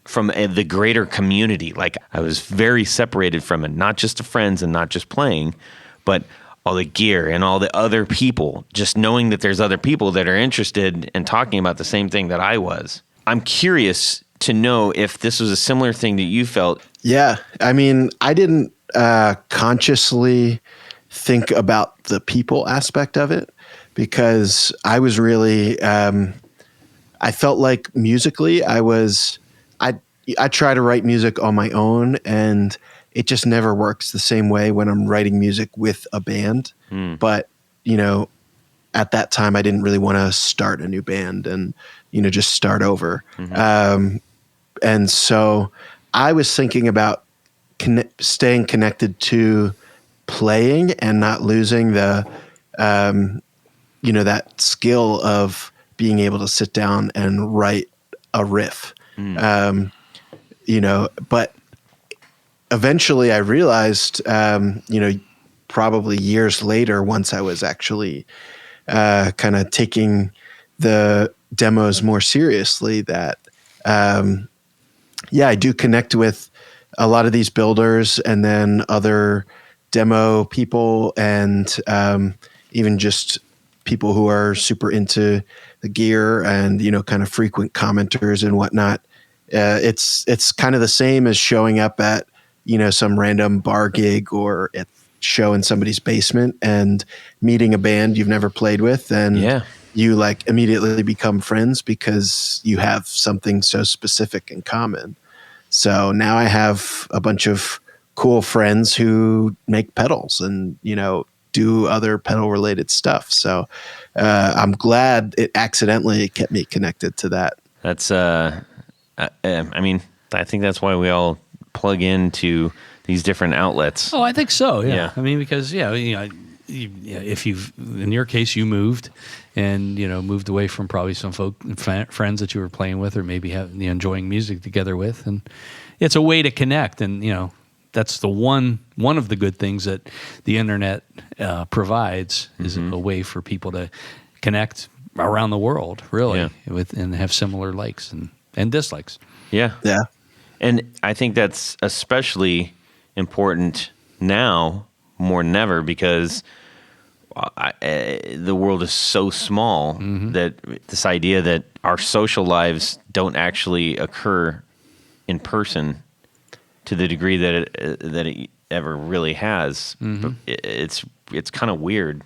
the greater community. Like I was very separated from it, not just the friends and not just playing, but all the gear and all the other people, just knowing that there's other people that are interested in talking about the same thing that I was. I'm curious to know if this was a similar thing that you felt. Yeah. I didn't consciously think about the people aspect of it, because I was really, I felt like musically I try to write music on my own, and it just never works the same way when I'm writing music with a band. But, at that time I didn't really want to start a new band and, just start over. And so I was thinking about staying connected to playing and not losing the, that skill of being able to sit down and write a riff. But eventually I realized, probably years later, once I was actually kind of taking the demos more seriously, that I do connect with a lot of these builders and then other demo people, and even just people who are super into the gear and, kind of frequent commenters and whatnot. It's kind of the same as showing up at, some random bar gig or at show in somebody's basement and meeting a band you've never played with, and you like immediately become friends because you have something so specific in common. So now I have a bunch of cool friends who make pedals and, do other pedal related stuff. So I'm glad it accidentally kept me connected to that. That's, I think that's why we all plug into these different outlets. Oh, I think so. Yeah. Because if in your case, you moved and, moved away from probably some friends that you were playing with, or maybe enjoying music together with. And it's a way to connect. And, that's the one of the good things that the internet provides is a way for people to connect around the world, really, and have similar likes and dislikes. Yeah. Yeah. And I think that's especially important now more than ever, because the world is so small that this idea that our social lives don't actually occur in person to the degree that it ever really has. It's kind of weird.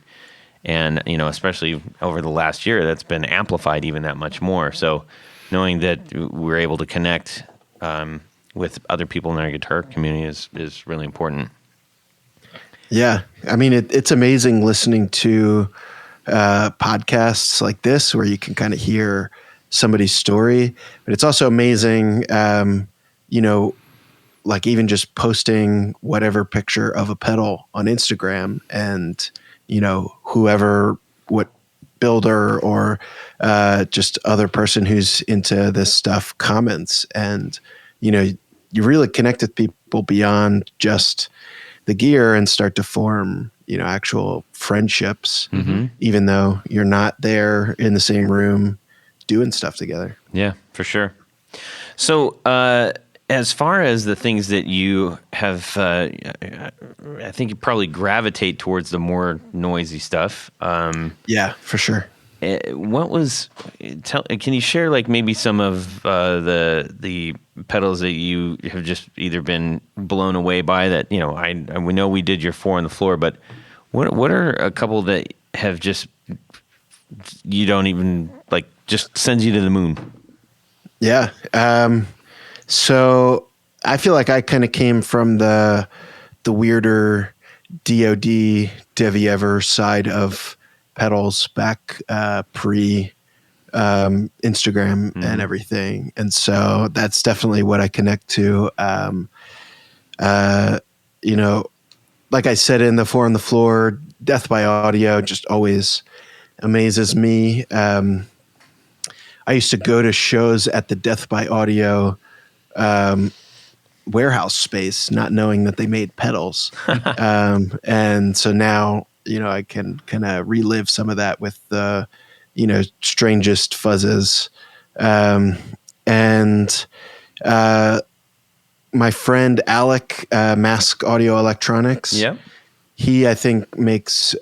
And, especially over the last year, that's been amplified even that much more. So knowing that we're able to connect with other people in our guitar community is really important. Yeah. It's amazing listening to podcasts like this where you can kind of hear somebody's story, but it's also amazing, like even just posting whatever picture of a pedal on Instagram and, what builder or just other person who's into this stuff comments, and, you really connect with people beyond just the gear and start to form, actual friendships, even though you're not there in the same room doing stuff together. Yeah, for sure. So as far as the things that you have, I think you probably gravitate towards the more noisy stuff. Yeah, for sure. What was? Can you share like maybe some of the pedals that you have just either been blown away by? That we know we did your 4 on the floor, but what are a couple that have just you don't even like just sends you to the moon? Yeah. So I feel like I kind of came from the weirder DoD Devi Ever side of pedals back pre Instagram and everything, and so that's definitely what I connect to. Like I said in the 4 on the floor, Death by Audio just always amazes me. I used to go to shows at the Death by Audio warehouse space, not knowing that they made pedals. And so now, I can kind of relive some of that with the, strangest fuzzes. My friend Alec, Mask Audio Electronics. Yeah. He, I think, makes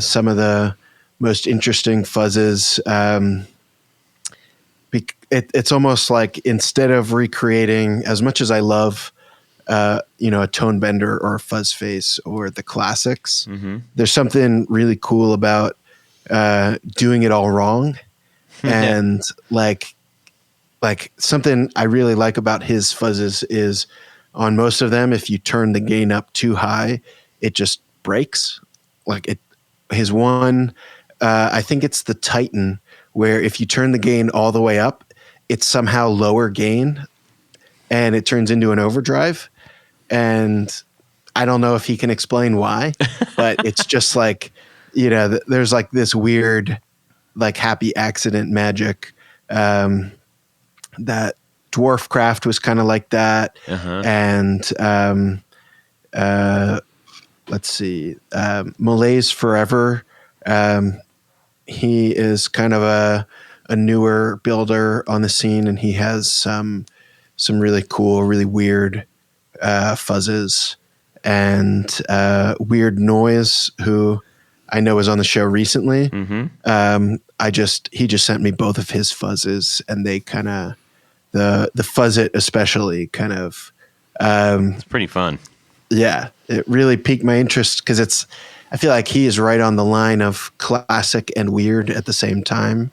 some of the most interesting fuzzes. It's almost like instead of recreating, as much as I love, a tone bender or a fuzz face or the classics, there's something really cool about doing it all wrong. And like something I really like about his fuzzes is on most of them, if you turn the gain up too high, it just breaks. His one, I think it's the Titan, where if you turn the gain all the way up, it's somehow lower gain and it turns into an overdrive. And I don't know if he can explain why, but it's just like, there's like this weird, like happy accident magic, that Dwarfcraft was kind of like that. And, let's see, Malaise Forever. He is kind of a newer builder on the scene, and he has some really cool, really weird fuzzes. And Weird Noise, who I know was on the show recently. He just sent me both of his fuzzes, and they kind of the fuzz it especially kind of It's pretty fun. Yeah, it really piqued my interest because I feel like he is right on the line of classic and weird at the same time,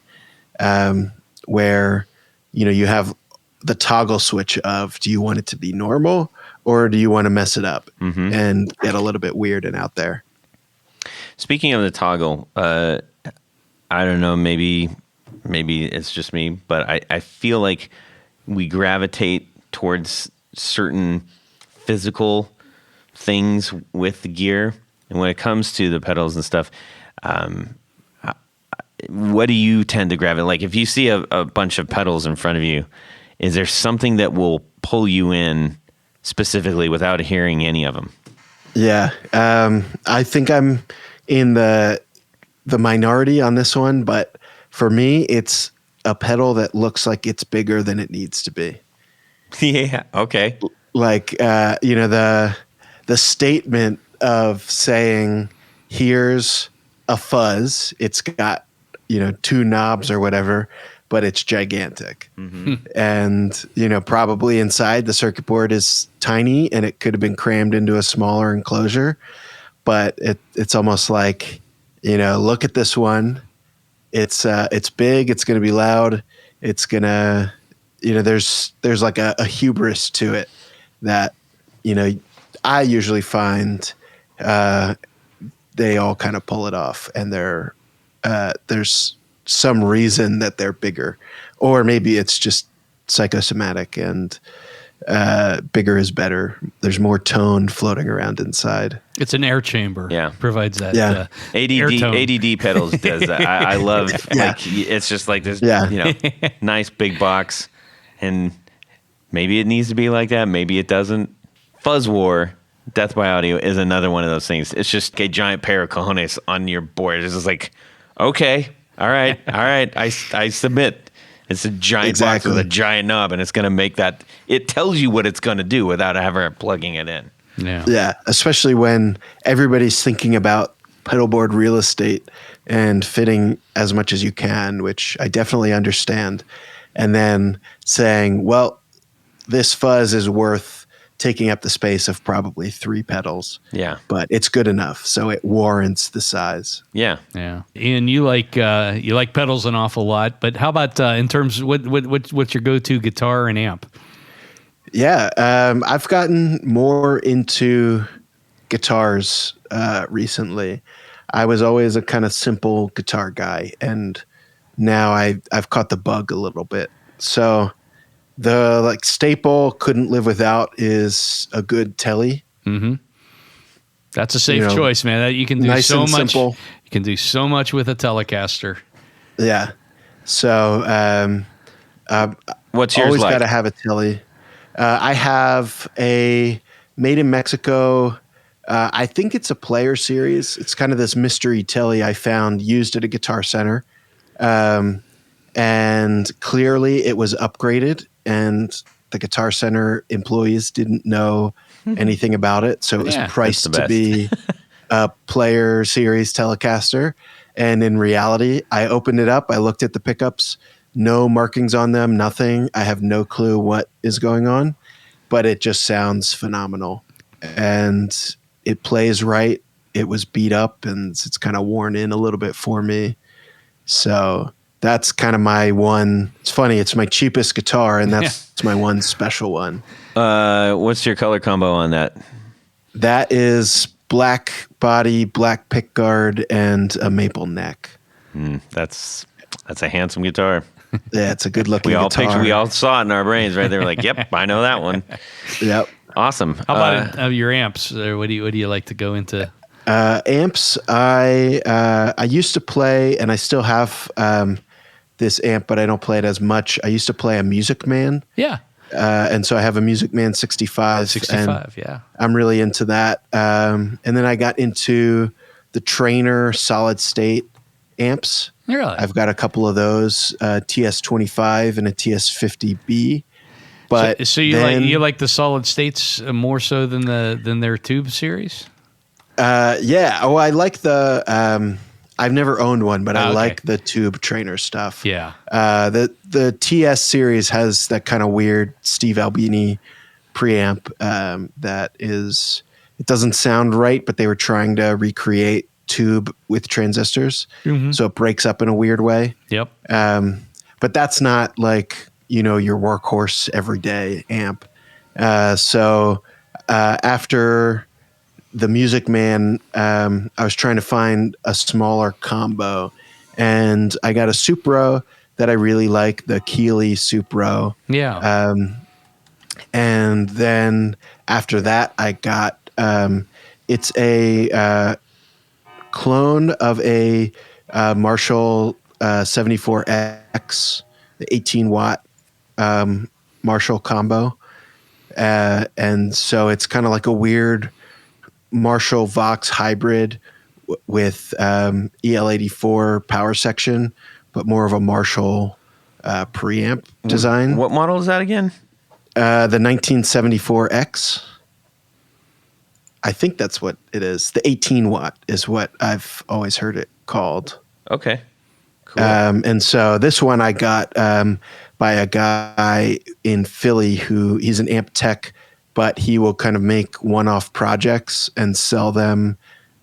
where, you have the toggle switch of, do you want it to be normal or do you want to mess it up and get a little bit weird and out there? Speaking of the toggle, I don't know, maybe it's just me, but I feel like we gravitate towards certain physical things with the gear. And when it comes to the pedals and stuff, what do you tend to gravitate? Like if you see a bunch of pedals in front of you, is there something that will pull you in specifically without hearing any of them? Yeah. I think I'm in the minority on this one, but for me, it's a pedal that looks like it's bigger than it needs to be. Yeah. Okay. Like, the statement of saying, here's a fuzz, it's got, 2 knobs or whatever, but it's gigantic. And, probably inside the circuit board is tiny and it could have been crammed into a smaller enclosure, but it's almost like, look at this one. It's big. It's going to be loud. It's going to, there's like a hubris to it that, I usually find, they all kind of pull it off, and there's some reason that they're bigger, or maybe it's just psychosomatic and bigger is better. There's more tone floating around inside. It's an air chamber. Yeah. Provides that. Yeah. ADD pedals does that. I love, like, it's just like this, nice big box, and maybe it needs to be like that. Maybe it doesn't. Fuzz War, Death by Audio is another one of those things. It's just a giant pair of cojones on your board. It's just like, okay, all right, I submit. It's a giant box with a giant knob, and it's going to make that. It tells you what it's going to do without ever plugging it in. Yeah. Yeah, especially when everybody's thinking about pedalboard real estate and fitting as much as you can, which I definitely understand. And then saying, well, this fuzz is worth taking up the space of probably 3 pedals. Yeah. But it's good enough, so it warrants the size. Yeah. Yeah. Ian, you like pedals an awful lot, but how about in terms of what's your go-to guitar and amp? Yeah, I've gotten more into guitars recently. I was always a kind of simple guitar guy, and now I've caught the bug a little bit. So the staple couldn't live without is a good telly. Mm-hmm. That's a safe choice, man. You can do nice so and much. Simple. You can do so much with a Telecaster. Yeah. So What's yours always like? got to have a telly. I have a made in Mexico. I think it's a Player series. It's kind of this mystery telly I found used at a Guitar Center. And clearly it was upgraded, and the Guitar Center employees didn't know anything about it. So it was priced to be a Player series Telecaster. And in reality, I opened it up. I looked at the pickups, no markings on them, nothing. I have no clue what is going on, but it just sounds phenomenal. And it plays right. It was beat up, and it's kind of worn in a little bit for me. So that's kind of my one. It's funny. It's my cheapest guitar, and that's my one special one. What's your color combo on that? That is black body, black pickguard, and a maple neck. That's a handsome guitar. Yeah, it's a good looking guitar. We all saw it in our brains, right? They were like, "Yep, I know that one." Yep. Awesome. How about your amps? What do you like to go into? Amps. I used to play, and I still have this amp, but I don't play it as much. I used to play a Music Man. Yeah. And so I have a Music Man 65. 65, yeah. I'm really into that. And then I got into the Trainer solid state amps. Really? I've got a couple of those, TS25 and a TS50B. But so you like the solid states more so than their tube series? Yeah. Oh, I like the. I've never owned one, but I like the tube Trainer stuff. Yeah. The TS series has that kind of weird Steve Albini preamp that is. It doesn't sound right, but they were trying to recreate tube with transistors, so it breaks up in a weird way. Yep. But that's not like your workhorse everyday amp. So after the Music Man, I was trying to find a smaller combo, and I got a Supro that I really like, the Keeley Supro. Yeah. And then after that, I got it's a clone of a Marshall 74X, the 18 watt Marshall combo. And so it's kind of like a weird Marshall Vox hybrid with EL84 power section, but more of a Marshall preamp design. What model is that again? The 1974X. I think that's what it is. The 18 watt is what I've always heard it called. Okay. Cool. And so this one I got by a guy in Philly he's an amp tech, but he will kind of make one-off projects and sell them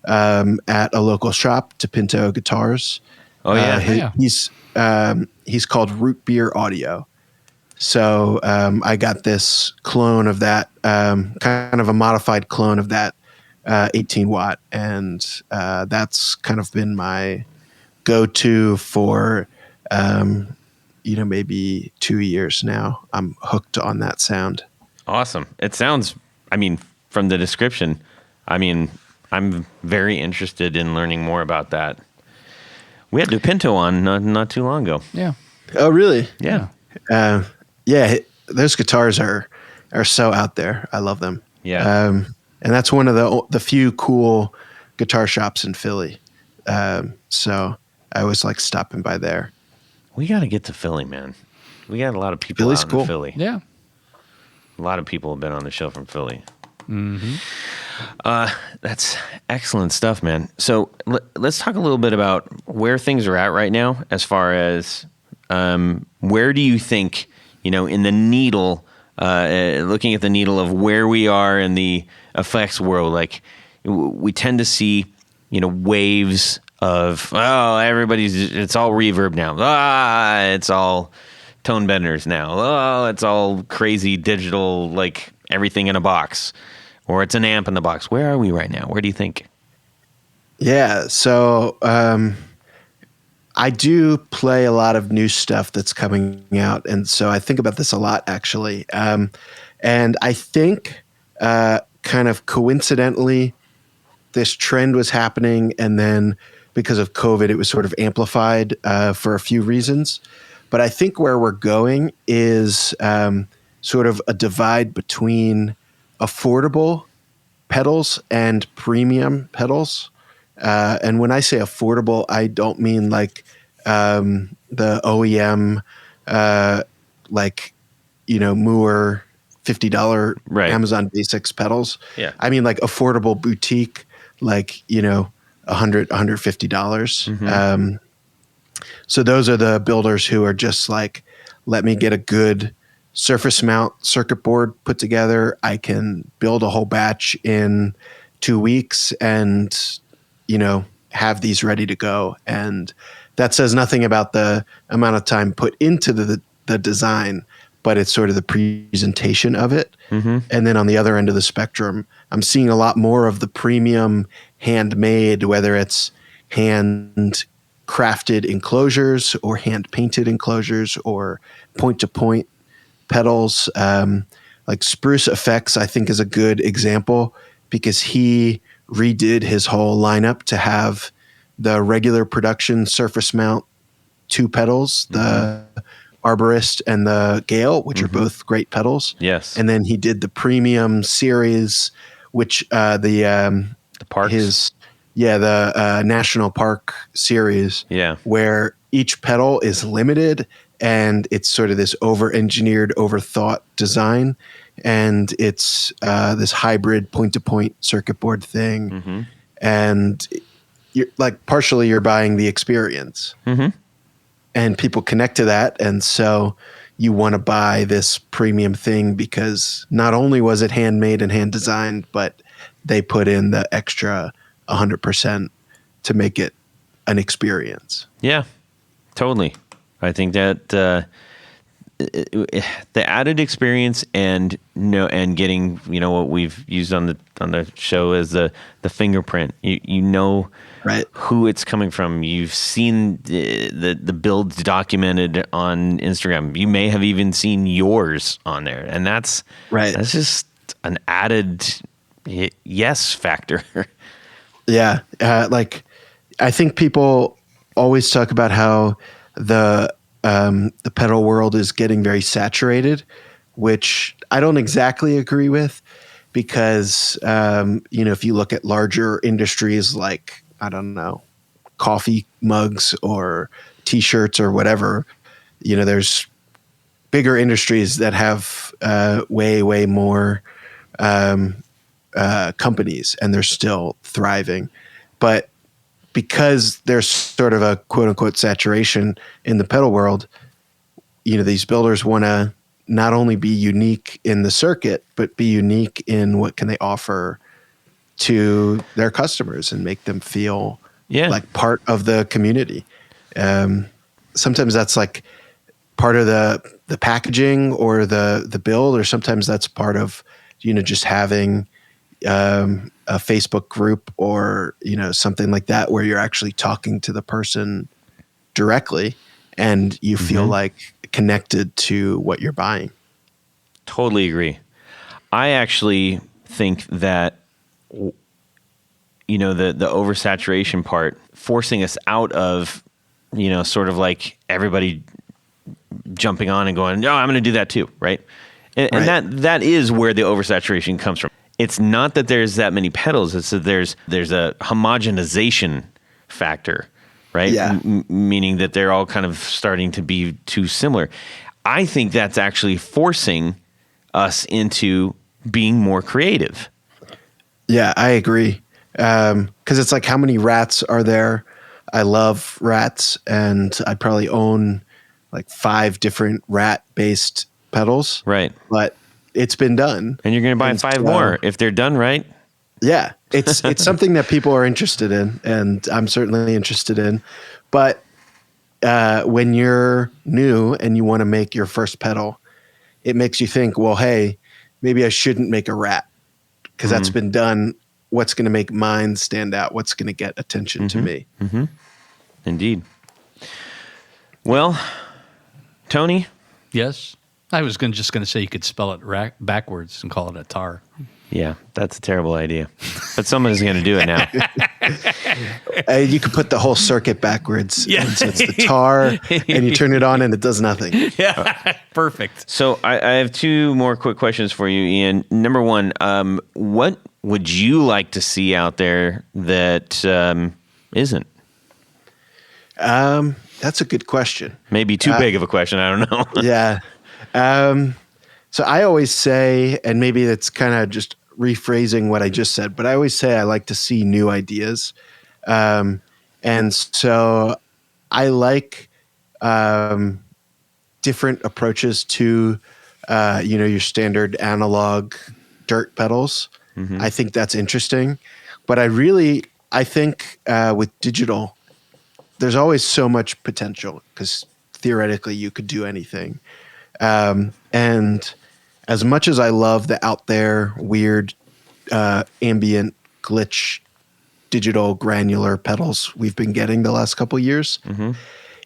at a local shop to Pinto Guitars. Oh yeah. He's called Root Beer Audio. So I got this clone of that, kind of a modified clone of that 18 watt, and that's kind of been my go-to for maybe 2 years now. I'm hooked on that sound. Awesome. It sounds, from the description, I'm very interested in learning more about that. We had Pinto on not too long ago. Yeah. Oh, really? Yeah. Yeah, those guitars are so out there. I love them. Yeah. And that's one of the few cool guitar shops in Philly. So I always like stopping by there. We got to get to Philly, man. We got a lot of people Philly's out cool. in Philly. Yeah. A lot of people have been on the show from Philly. That's excellent stuff, man. So let's talk a little bit about where things are at right now as far as where do you think, in the needle, looking at the needle of where we are in the effects world, like we tend to see, waves of, it's all reverb now. It's all tone benders now. It's all crazy digital, like everything in a box, or it's an amp in the box. Where are we right now? Where do you think? Yeah. So I do play a lot of new stuff that's coming out. And so I think about this a lot, actually. And I think kind of coincidentally, this trend was happening. And then because of COVID, it was sort of amplified for a few reasons. But I think where we're going is sort of a divide between affordable pedals and premium pedals. And when I say affordable, I don't mean like the OEM, Moore $50 Right. Amazon Basics pedals. Yeah. I mean like affordable boutique, like, $100, $150. So those are the builders who are just like, let me get a good surface mount circuit board put together. I can build a whole batch in 2 weeks and, have these ready to go. And that says nothing about the amount of time put into the design, but it's sort of the presentation of it. And then on the other end of the spectrum, I'm seeing a lot more of the premium handmade, whether it's hand crafted enclosures or hand painted enclosures or point to point pedals. Like Spruce Effects, I think, is a good example because he redid his whole lineup to have the regular production surface mount 2 pedals, the Arborist and the Gale, which are both great pedals. Yes. And then he did the premium series, which the Parks. the National Park series, where each pedal is limited and it's sort of this over-engineered, overthought design. And it's this hybrid point-to-point circuit board thing. And you're like, partially you're buying the experience. And people connect to that. And so you want to buy this premium thing because not only was it handmade and hand designed, but they put in the extra 100% to make it an experience. Yeah, totally. I think that the added experience and getting what we've used on the show as the fingerprint. Right. Who it's coming from. You've seen the builds documented on Instagram. You may have even seen yours on there, and that's right. That's just an added yes factor. Yeah, like I think people always talk about how the pedal world is getting very saturated, which I don't exactly agree with, because if you look at larger industries like, I don't know, coffee mugs or T-shirts or whatever, there's bigger industries that have way more companies, and they're still thriving. But because there's sort of a quote unquote saturation in the pedal world, these builders want to not only be unique in the circuit, but be unique in what can they offer to their customers and make them feel like part of the community. Sometimes that's like part of the packaging or the build, or sometimes that's part of, just having a Facebook group or, something like that, where you're actually talking to the person directly and you feel like connected to what you're buying. Totally agree. I actually think that, the oversaturation part, forcing us out of, sort of like everybody jumping on and going, no, I'm going to do that too. Right. And that is where the oversaturation comes from. It's not that there's that many pedals. It's that there's a homogenization factor, right? Yeah. Meaning that they're all kind of starting to be too similar. I think that's actually forcing us into being more creative. Yeah, I agree. Because it's like, how many rats are there? I love rats, and I probably own like 5 different rat-based pedals. Right. But it's been done. And you're going to buy 5 more if they're done right. Yeah, it's something that people are interested in, and I'm certainly interested in. But when you're new and you want to make your first pedal, it makes you think, well, hey, maybe I shouldn't make a rat because that's been done. What's going to make mine stand out? What's going to get attention to me? Mm-hmm. Indeed. Well, Tony? Yes. I was just going to say you could spell it backwards and call it a tar. Yeah, that's a terrible idea. But someone's going to do it now. You could put the whole circuit backwards. Yeah. So it's the tar, and you turn it on, and it does nothing. Yeah, perfect. So I have 2 more quick questions for you, Ian. Number 1, what would you like to see out there that isn't? That's a good question. Maybe too big of a question. I don't know. Yeah. So I always say, and maybe that's kind of just rephrasing what I just said, but I always say I like to see new ideas. And so I like different approaches to, your standard analog dirt pedals. Mm-hmm. I think that's interesting. But I think with digital, there's always so much potential because theoretically you could do anything. And as much as I love the out there weird ambient glitch digital granular pedals we've been getting the last couple of years,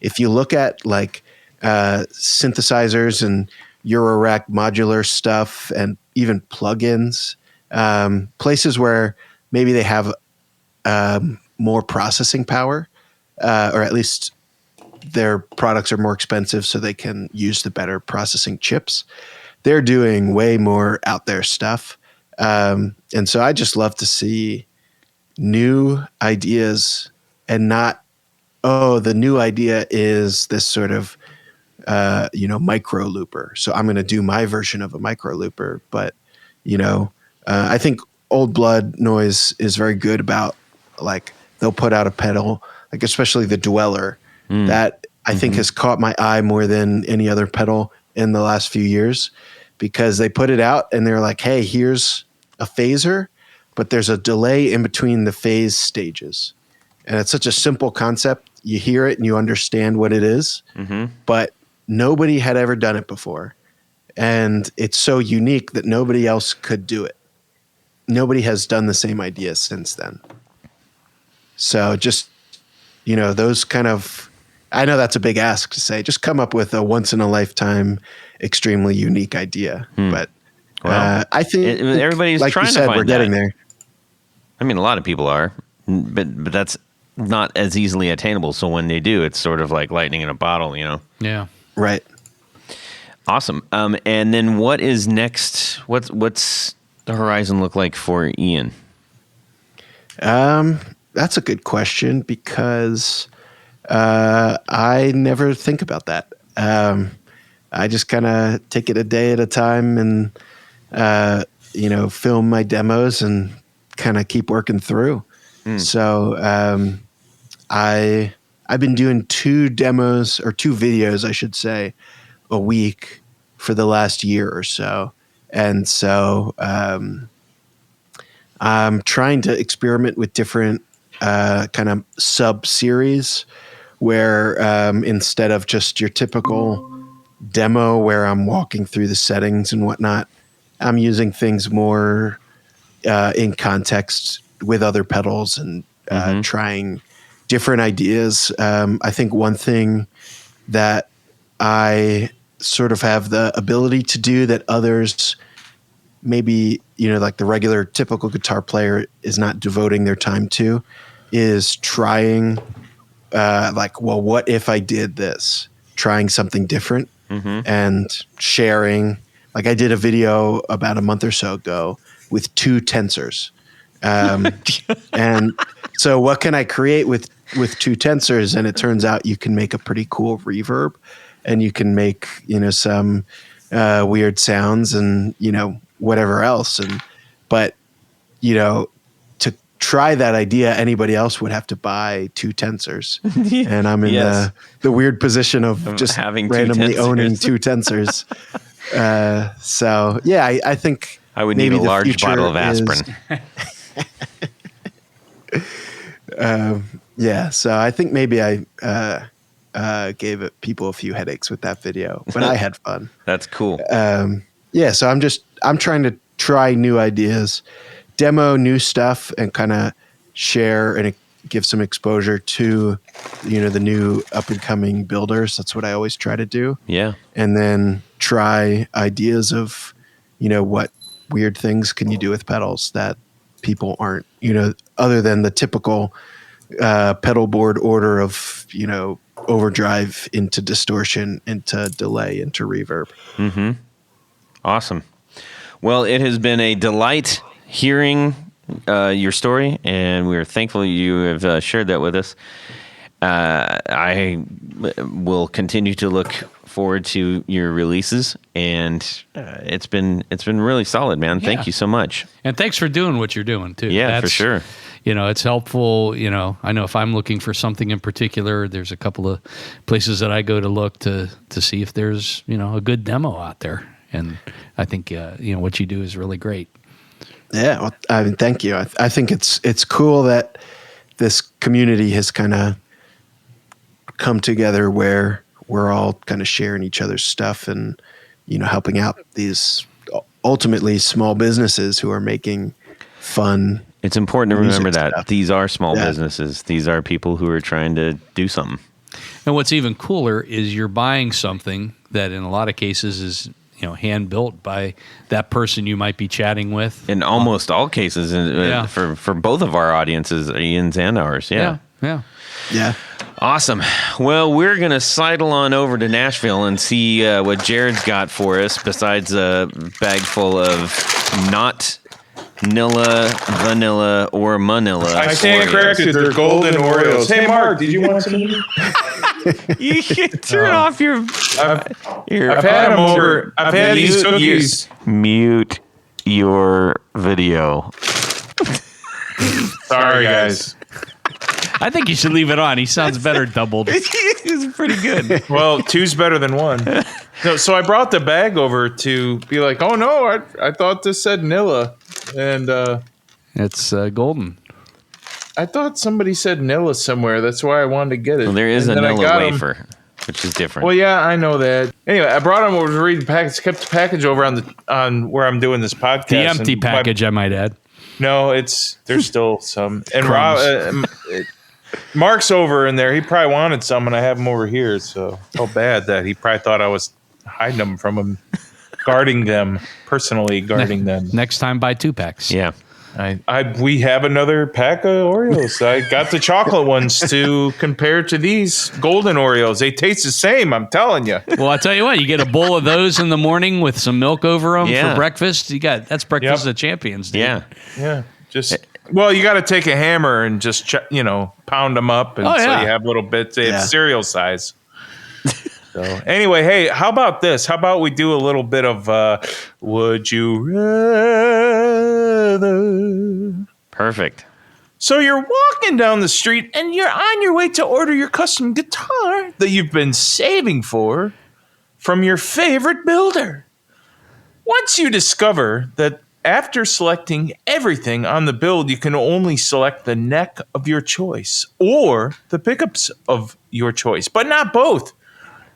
if you look at like synthesizers and Eurorack modular stuff and even plugins, places where maybe they have more processing power, or at least their products are more expensive so they can use the better processing chips. They're doing way more out there stuff. And so I just love to see new ideas and not, the new idea is this sort of, micro looper. So I'm going to do my version of a micro looper. But, I think Old Blood Noise is very good about, like, they'll put out a pedal, like especially the Dweller, that I think has caught my eye more than any other pedal in the last few years, because they put it out and they're like, hey, here's a phaser, but there's a delay in between the phase stages. And it's such a simple concept. You hear it and you understand what it is, but nobody had ever done it before. And it's so unique that nobody else could do it. Nobody has done the same idea since then. So just, those kind of, I know that's a big ask to say, just come up with a once in a lifetime, extremely unique idea. But I think everybody's like trying you said, to find we're getting there. I mean, a lot of people are, but that's not as easily attainable. So when they do, it's sort of like lightning in a bottle, Yeah. Right. Awesome. And then what is next? What's the horizon look like for Ian? That's a good question, because I never think about that. I just kind of take it a day at a time and, film my demos and kind of keep working through. So I've been doing 2 demos, or 2 videos, I should say, a week for the last year or so. And so I'm trying to experiment with different kind of sub-series where instead of just your typical demo where I'm walking through the settings and whatnot, I'm using things more in context with other pedals and trying different ideas. I think one thing that I sort of have the ability to do that others maybe, like the regular typical guitar player is not devoting their time to, is trying what if I did this? Trying something different and sharing. Like I did a video about a month or so ago with 2 tensors. And so what can I create with 2 tensors? And it turns out you can make a pretty cool reverb. and you can make, some weird sounds and, whatever else. But to try that idea, anybody else would have to buy 2 tensors. And I'm in the weird position of just having randomly owning 2 tensors. So yeah, I think I would need a large bottle of aspirin. Yeah, so I think maybe I gave people a few headaches with that video, but I had fun. That's cool. Yeah, so I'm trying to try new ideas, demo new stuff, and kind of share and give some exposure to, the new up and coming builders. That's what I always try to do. Yeah. And then try ideas of, what weird things can you do with pedals that people aren't, other than the typical pedal board order of, overdrive into distortion, into delay, into reverb. Mm-hmm. Awesome. Well, it has been a delight hearing your story, and we're thankful you have shared that with us. I will continue to look forward to your releases, and it's been really solid, man. Yeah. Thank you so much. And thanks for doing what you're doing too. Yeah, for sure. It's helpful. I know if I'm looking for something in particular, there's a couple of places that I go to look to see if there's, a good demo out there. And I think, what you do is really great. Yeah. Well, thank you. I think it's cool that this community has kind of come together where we're all kind of sharing each other's stuff and, helping out these ultimately small businesses who are making fun. It's important to remember that stuff. These are small businesses. These are people who are trying to do something. And what's even cooler is you're buying something that in a lot of cases is, hand built by that person you might be chatting with. In almost all cases, for both of our audiences, Ian's and ours. Yeah. Awesome. Well, we're going to sidle on over to Nashville and see what Jared's got for us besides a bag full of not Nilla, vanilla, or Manila. I stand corrected. They're golden Oreos. Hey, Mark, did you want some? You can turn off your. I've had them over. I've had these cookies. Mute your video. Sorry, guys. I think you should leave it on. He sounds better doubled. He's pretty good. Well, 2's better than 1. So I brought the bag over to be like, oh no, I thought this said Nilla, and it's golden. I thought somebody said Nilla somewhere. That's why I wanted to get it. Well, there is a and Nilla wafer, which is different. Well, yeah, I know that. Anyway, I brought them over to read the package. Kept the package over on where I'm doing this podcast. The empty package, I might add. No, there's still some. And Rob, Mark's over in there. He probably wanted some, and I have them over here. So felt bad that he probably thought I was hiding them from him, guarding them personally, guarding them. Next time, buy 2 packs. Yeah. We have another pack of Oreos. I got the chocolate ones to compare to these golden Oreos. They taste the same, I'm telling you. Well, I'll tell you what, you get a bowl of those in the morning with some milk over them for breakfast. That's breakfast of champions, dude. Yeah. Well, you got to take a hammer and just pound them up, and so you have little bits. They have cereal size. So anyway, hey, how about this? How about we do a little bit of Would You Rather? Perfect. So you're walking down the street and you're on your way to order your custom guitar that you've been saving from your favorite builder. Once you discover that after selecting everything on the build, you can only select the neck of your choice or the pickups of your choice, but not both.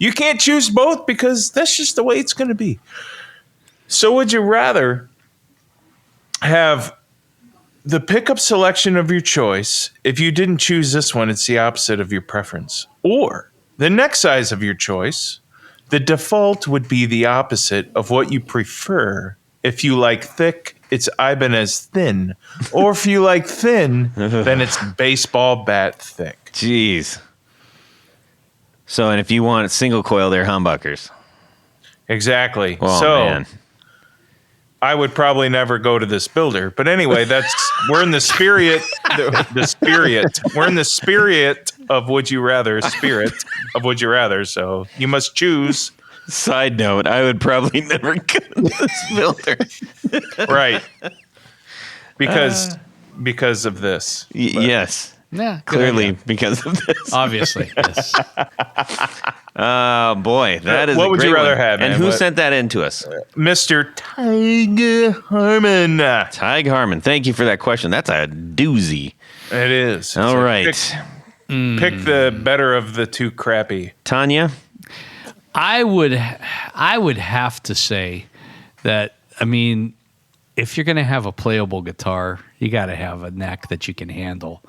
You can't choose both because that's just the way it's going to be. So would you rather have the pickup selection of your choice? If you didn't choose this one, it's the opposite of your preference. Or the neck size of your choice, the default would be the opposite of what you prefer. If you like thick, it's Ibanez thin. Or if you like thin, then it's baseball bat thick. Jeez. So, and if you want a single coil, they're humbuckers. Exactly. Oh, so, man. I would probably never go to this builder. But anyway, we're in the spirit. We're in the spirit of Would You Rather, spirit of Would You Rather. So you must choose. Side note, I would probably never go to this filter. Right. Because of this. Yes. Yeah, Clearly because of this. Obviously, yes. Oh, boy. That is What a would great you rather one. have, And man? who What- sent that in to us? Mr. Tiger Harmon. Tig Harmon. Thank you for that question. That's a doozy. It is. All So right. Pick the better of the two crappy. Tanya? I would have to say that, I mean, if you're going to have a playable guitar, you got to have a neck that you can handle.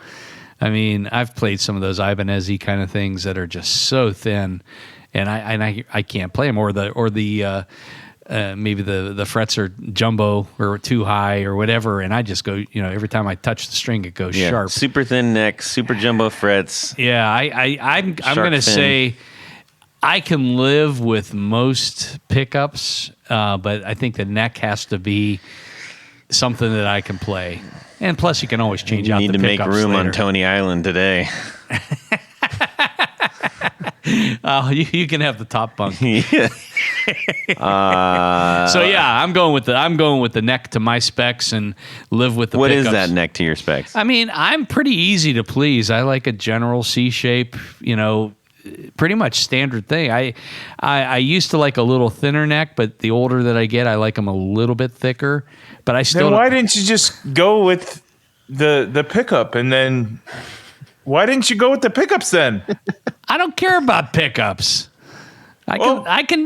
I mean, I've played some of those Ibanez kind of things that are just so thin, and I can't play them, or the maybe the frets are jumbo or too high or whatever, and I just go, every time I touch the string, it goes sharp. Super thin neck, super jumbo frets. Yeah, I'm Shark going to fin. say I can live with most pickups, but I think the neck has to be something that I can play. And plus, you can always change You out need the to make pickups room on later. Tony Island today. You can have the top bunk. Yeah. So yeah, I'm going with the neck to my specs and live with the What pickups. is that neck to your specs? I mean, I'm pretty easy to please. I like a general C shape, pretty much standard thing. I used to like a little thinner neck, but the older that I get, I like them a little bit thicker. But I still Then why didn't you just go with the pickup and then why didn't you go with the pickups then? I don't care about pickups. I can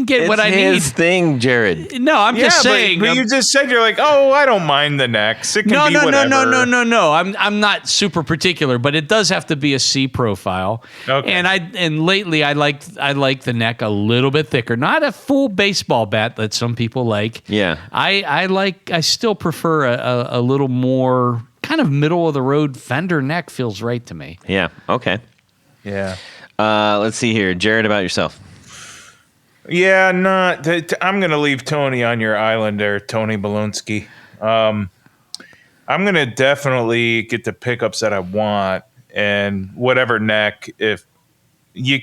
get It's what I his need. thing, Jared. No, I'm just saying. But you just said you're like, oh, I don't mind the necks. It can be whatever. No. I'm not super particular, but it does have to be a C profile. Okay. And lately I like the neck a little bit thicker, not a full baseball bat that some people like. Yeah. I still prefer a little more kind of middle of the road Fender neck feels right to me. Yeah. Okay. Yeah. Let's see here. Jared, about yourself. Yeah, I'm going to leave Tony on your island there, Tony Balunski. I'm going to definitely get the pickups that I want and whatever neck. If you,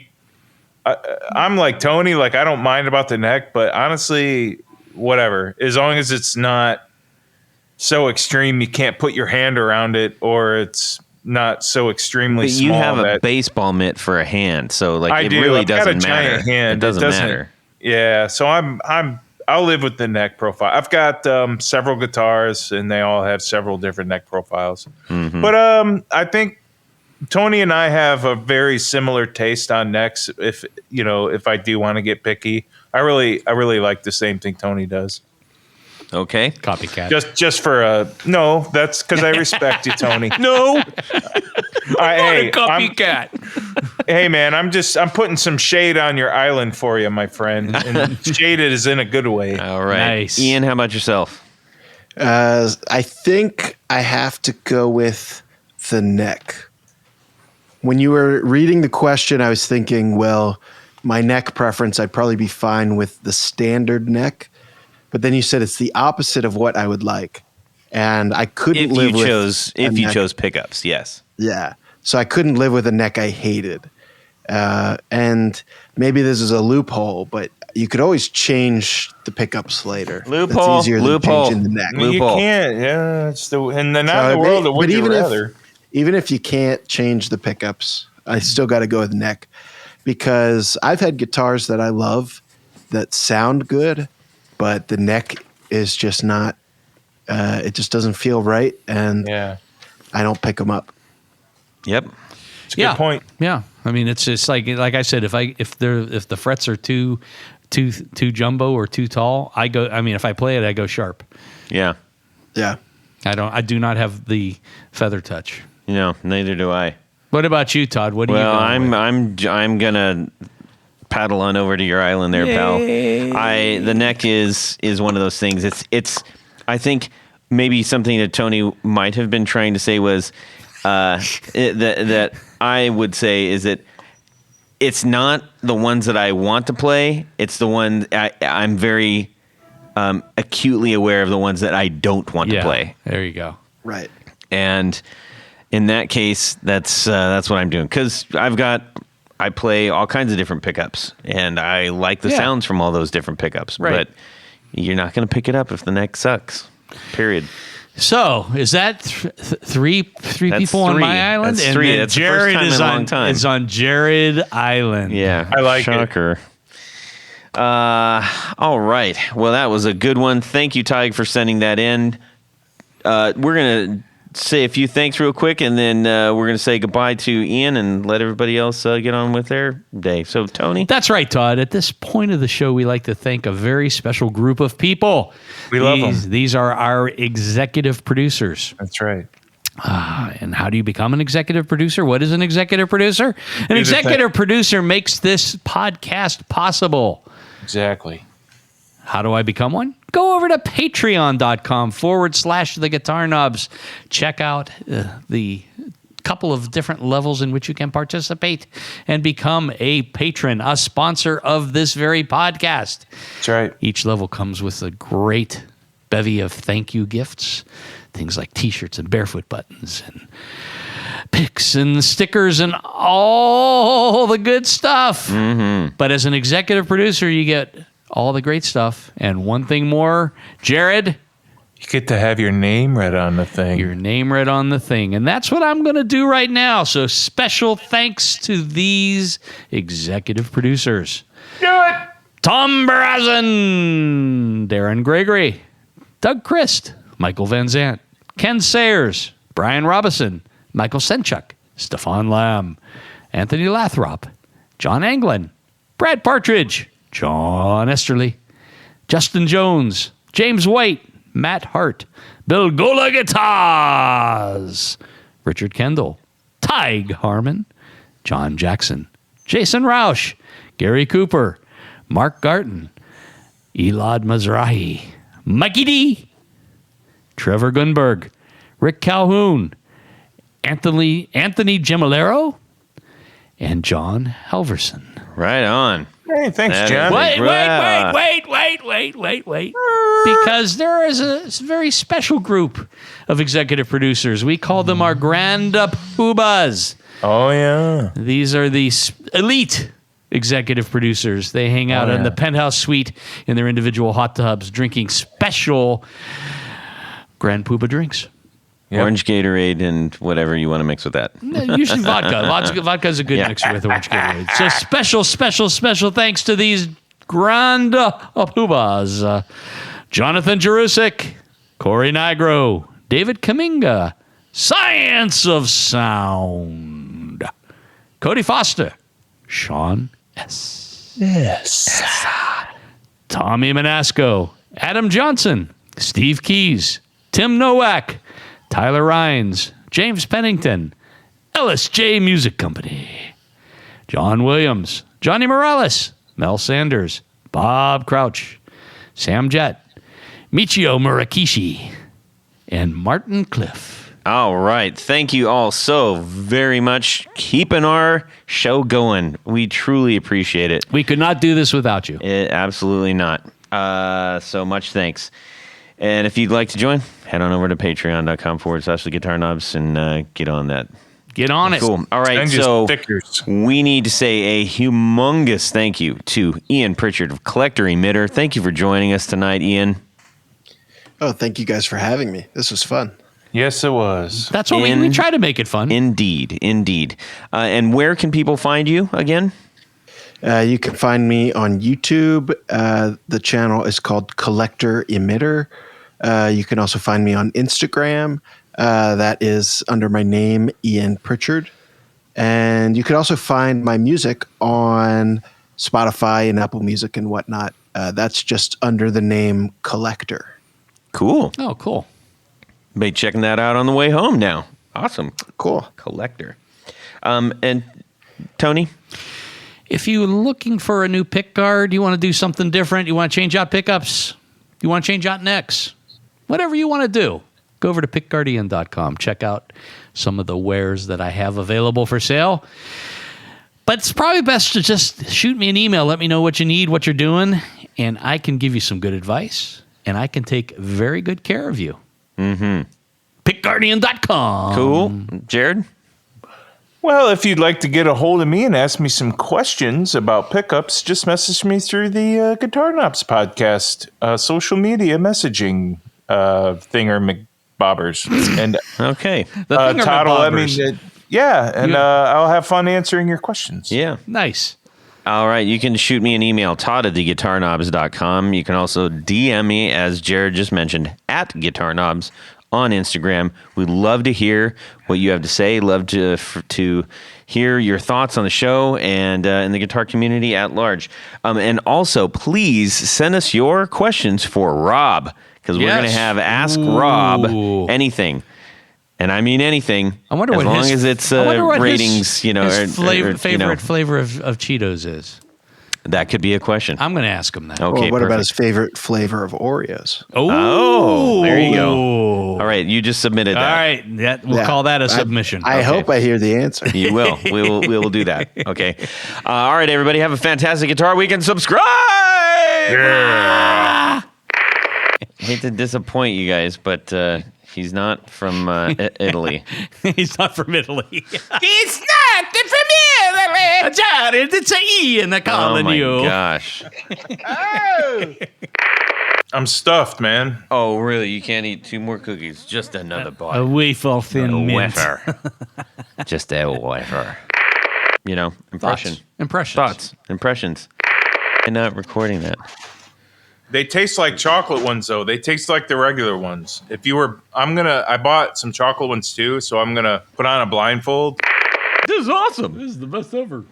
I'm like Tony, like I don't mind about the neck, but honestly, whatever, as long as it's not so extreme you can't put your hand around it, or it's not so extremely But small. you have a baseball mitt for a hand, so like it really I've got doesn't a matter. giant hand. It doesn't matter. Yeah, so I'll live with the neck profile. I've got several guitars, and they all have several different neck profiles. Mm-hmm. But I think Tony and I have a very similar taste on necks. If I do want to get picky, I really like the same thing Tony does. Okay. Copycat. Just for no, that's because I respect you, Tony. No. Hey, copycat. hey, man, I'm putting some shade on your island for you, my friend. And shaded is in a good way. All right. Nice. Ian, how about yourself? I think I have to go with the neck. When you were reading the question, I was thinking, well, my neck preference, I'd probably be fine with the standard neck. But then you said it's the opposite of what I would like. And I couldn't live with If you chose pickups, yes. Yeah. So I couldn't live with a neck I hated. And maybe this is a loophole, but you could always change the pickups later. Loophole. That's easier than changing the neck. I mean, you Loophole. can't. Yeah, it's and then not So in the world of but would you rather. even if you can't change the pickups, I still got to go with neck, because I've had guitars that I love that sound good, but the neck is just not. It just doesn't feel right, and Yeah, I don't pick them up. Yep. it's a good point. Yeah, I mean, it's just like I said, if the frets are too jumbo or too tall, I go. I mean, if I play it, I go sharp. Yeah. Yeah. I do not have the feather touch. No, neither do I. What about you, Todd? What do you? Well, going with? I'm gonna paddle on over to your island there, pal. The neck is one of those things. It's I think maybe something that Tony might have been trying to say was that I would say is that it's not the ones that I want to play. It's the one I'm very acutely aware of the ones that I don't want to play. There you go. Right. And in that case, that's what I'm doing, because I play all kinds of different pickups, and I like the sounds from all those different pickups. Right. But you're not going to pick it up if the neck sucks. Period. So is that three people on my island? That's three. That's Jared the first time in a long time. is on Jared Island. Yeah, I like Shocker. All right. Well, that was a good one. Thank you, Tig, for sending that in. We're going to say a few thanks real quick, and then we're going to say goodbye to Ian and let everybody else get on with their day. So, Tony? That's right, Todd. At this point of the show, we like to thank a very special group of people. We love them. These are our executive producers. That's right. And how do you become an executive producer? What is an executive producer? An executive producer makes this podcast possible. Exactly. How do I become one? Go over to patreon.com/the Guitar Knobs. Check out the couple of different levels in which you can participate and become a patron, a sponsor of this very podcast. That's right. Each level comes with a great bevy of thank you gifts, things like t-shirts and barefoot buttons and picks and stickers and all the good stuff. Mm-hmm. But as an executive producer, you get all the great stuff. And one thing more, Jared, You get to have your name read on the thing. your name read on the thing. And that's what I'm going to do right now. So special thanks to these executive producers. Do it! Tom Barazin, Darren Gregory, Doug Christ, Michael Van Zant, Ken Sayers, Brian Robison, Michael Senchuk, Stefan Lamb, Anthony Lathrop, John Anglin, Brad Partridge, John Esterly, Justin Jones, James White, Matt Hart, Bill Gola Guitars, Richard Kendall, Tig Harmon, John Jackson, Jason Roush, Gary Cooper, Mark Garton, Elad Mizrahi, Mikey D, Trevor Gunberg, Rick Calhoun, Anthony Gemolero, and John Halverson. Right on. Hey, thanks, That John. is- Wait. Because there is a very special group of executive producers. We call them our Grand Poobahs. Oh, yeah. These are the elite executive producers. They hang out in the penthouse suite in their individual hot tubs drinking special Grand Poobah drinks. Yep. Orange Gatorade and whatever you want to mix with that. Usually vodka. Vodka is a good mixer with orange Gatorade. So special thanks to these Grand Poobahs. Jonathan Jerusik, Corey Nigro, David Kaminga, Science of Sound, Cody Foster, Sean S. Yes. Tommy Manasco, Adam Johnson, Steve Keys, Tim Novak, Tyler Rhines, James Pennington, LSJ Music Company, John Williams, Johnny Morales, Mel Sanders, Bob Crouch, Sam Jett, Michio Murakishi, and Martin Cliff. All right. Thank you all so very much. Keeping our show going. We truly appreciate it. We could not do this without you. Absolutely not. So much thanks. And if you'd like to join, head on over to patreon.com/the Guitar Knobs and get on that. Get on it. Cool. All right. Send you So stickers. we need to say a humongous thank you to Ian Pritchard of Collector Emitter. Thank you for joining us tonight, Ian. Oh, thank you guys for having me. This was fun. Yes, it was. That's what we try to make it fun. Indeed. And where can people find you again? You can find me on YouTube. The channel is called Collector Emitter. You can also find me on Instagram. That is under my name, Ian Pritchard. And you can also find my music on Spotify and Apple Music and whatnot. That's just under the name Collector. Cool. Oh, cool. Be checking that out on the way home now. Awesome. Cool. Collector. And Tony? If you're looking for a new pick guard, you want to do something different, you want to change out pickups, you want to change out necks, whatever you want to do, go over to pickguardian.com. Check out some of the wares that I have available for sale. But it's probably best to just shoot me an email. Let me know what you need, what you're doing, and I can give you some good advice, and I can take very good care of you. Mm-hmm. pickguardian.com. Cool. Jared? Well, if you'd like to get a hold of me and ask me some questions about pickups, just message me through the Guitar Knobs podcast social media messaging thingermcbobbers. And Okay. Todd will let me, I'll have fun answering your questions. Yeah. Nice. All right. You can shoot me an email, Todd at theguitarknobs.com. You can also DM me, as Jared just mentioned, at guitarknobs on Instagram. We'd love to hear what you have to say. Love to hear your thoughts on the show and in the guitar community at large. And also, please send us your questions for Rob, because we're going to have Ask Rob Anything. And I mean anything. I wonder as what long his, as it's his ratings, favorite flavor of Cheetos is. That could be a question. I'm going to ask him that. Okay, Or what about perfect. his favorite flavor of Oreos? Oh, there you go. All right, you just submitted that. All right, we'll call that a submission. I hope I hear the answer. You will. We will do that. Okay. All right, everybody, have a fantastic Guitar Week and subscribe. Yeah. Hate to disappoint you guys, but he's not from Italy. He's not from Italy. He's not from Italy. Jared, it's an Ian calling you. Oh my gosh. I'm stuffed, man. Oh, really? You can't eat 2 more cookies? Just another bite. A wafer thin A mint. wafer. Just a wafer. Impressions. Thoughts. Impressions. I'm not recording that. They taste like chocolate ones, though. They taste like the regular ones. I bought some chocolate ones too, so I'm gonna put on a blindfold. This is awesome. This is the best ever.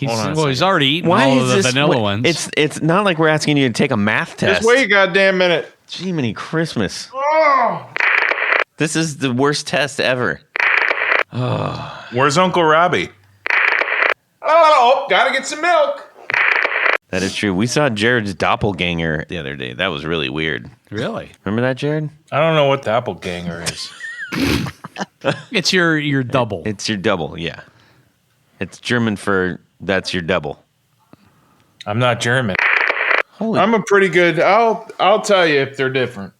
Hold on a He's already eaten all of the vanilla ones. It's not like we're asking you to take a math test. Just wait a goddamn minute. Jiminy Christmas. Oh. This is the worst test ever. Where's Uncle Robbie? Oh, gotta get some milk. That is true. We saw Jared's doppelganger the other day. That was really weird. Really? Remember that, Jared? I don't know what the doppelganger is. It's your double. It's your double, yeah. It's German for that's your double. I'm not German. Holy. I'm a pretty good. I'll tell you if they're different.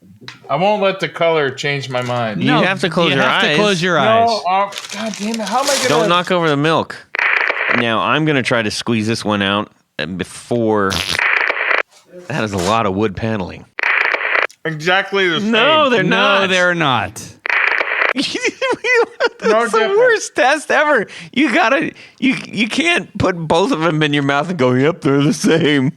I won't let the color change my mind. You have to close your eyes. You have to close your eyes. No, God damn it! How am I gonna? Don't knock over the milk. Now I'm gonna try to squeeze this one out before. That is a lot of wood paneling. Exactly the same. No, they're not. No, they're not. That's the worst test ever. You gotta. You can't put both of them in your mouth and go, "Yep, they're the same."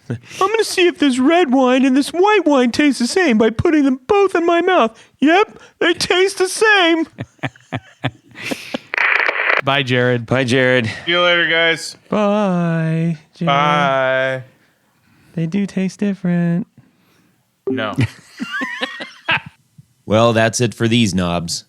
I'm going to see if this red wine and this white wine taste the same by putting them both in my mouth. Yep, they taste the same. Bye, Jared. Bye, Jared. See you later, guys. Bye, Jared. Bye. They do taste different. No. Well, that's it for these knobs.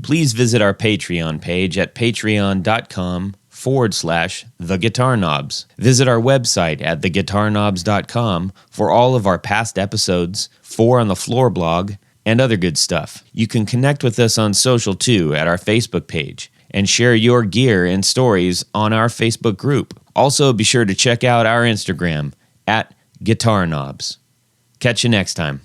Please visit our Patreon page at patreon.com/theguitarknobs. Visit our website at theguitarknobs.com for all of our past episodes, 4 on the Floor blog, and other good stuff. You can connect with us on social too at our Facebook page and share your gear and stories on our Facebook group. Also, be sure to check out our Instagram at Guitar Knobs. Catch you next time.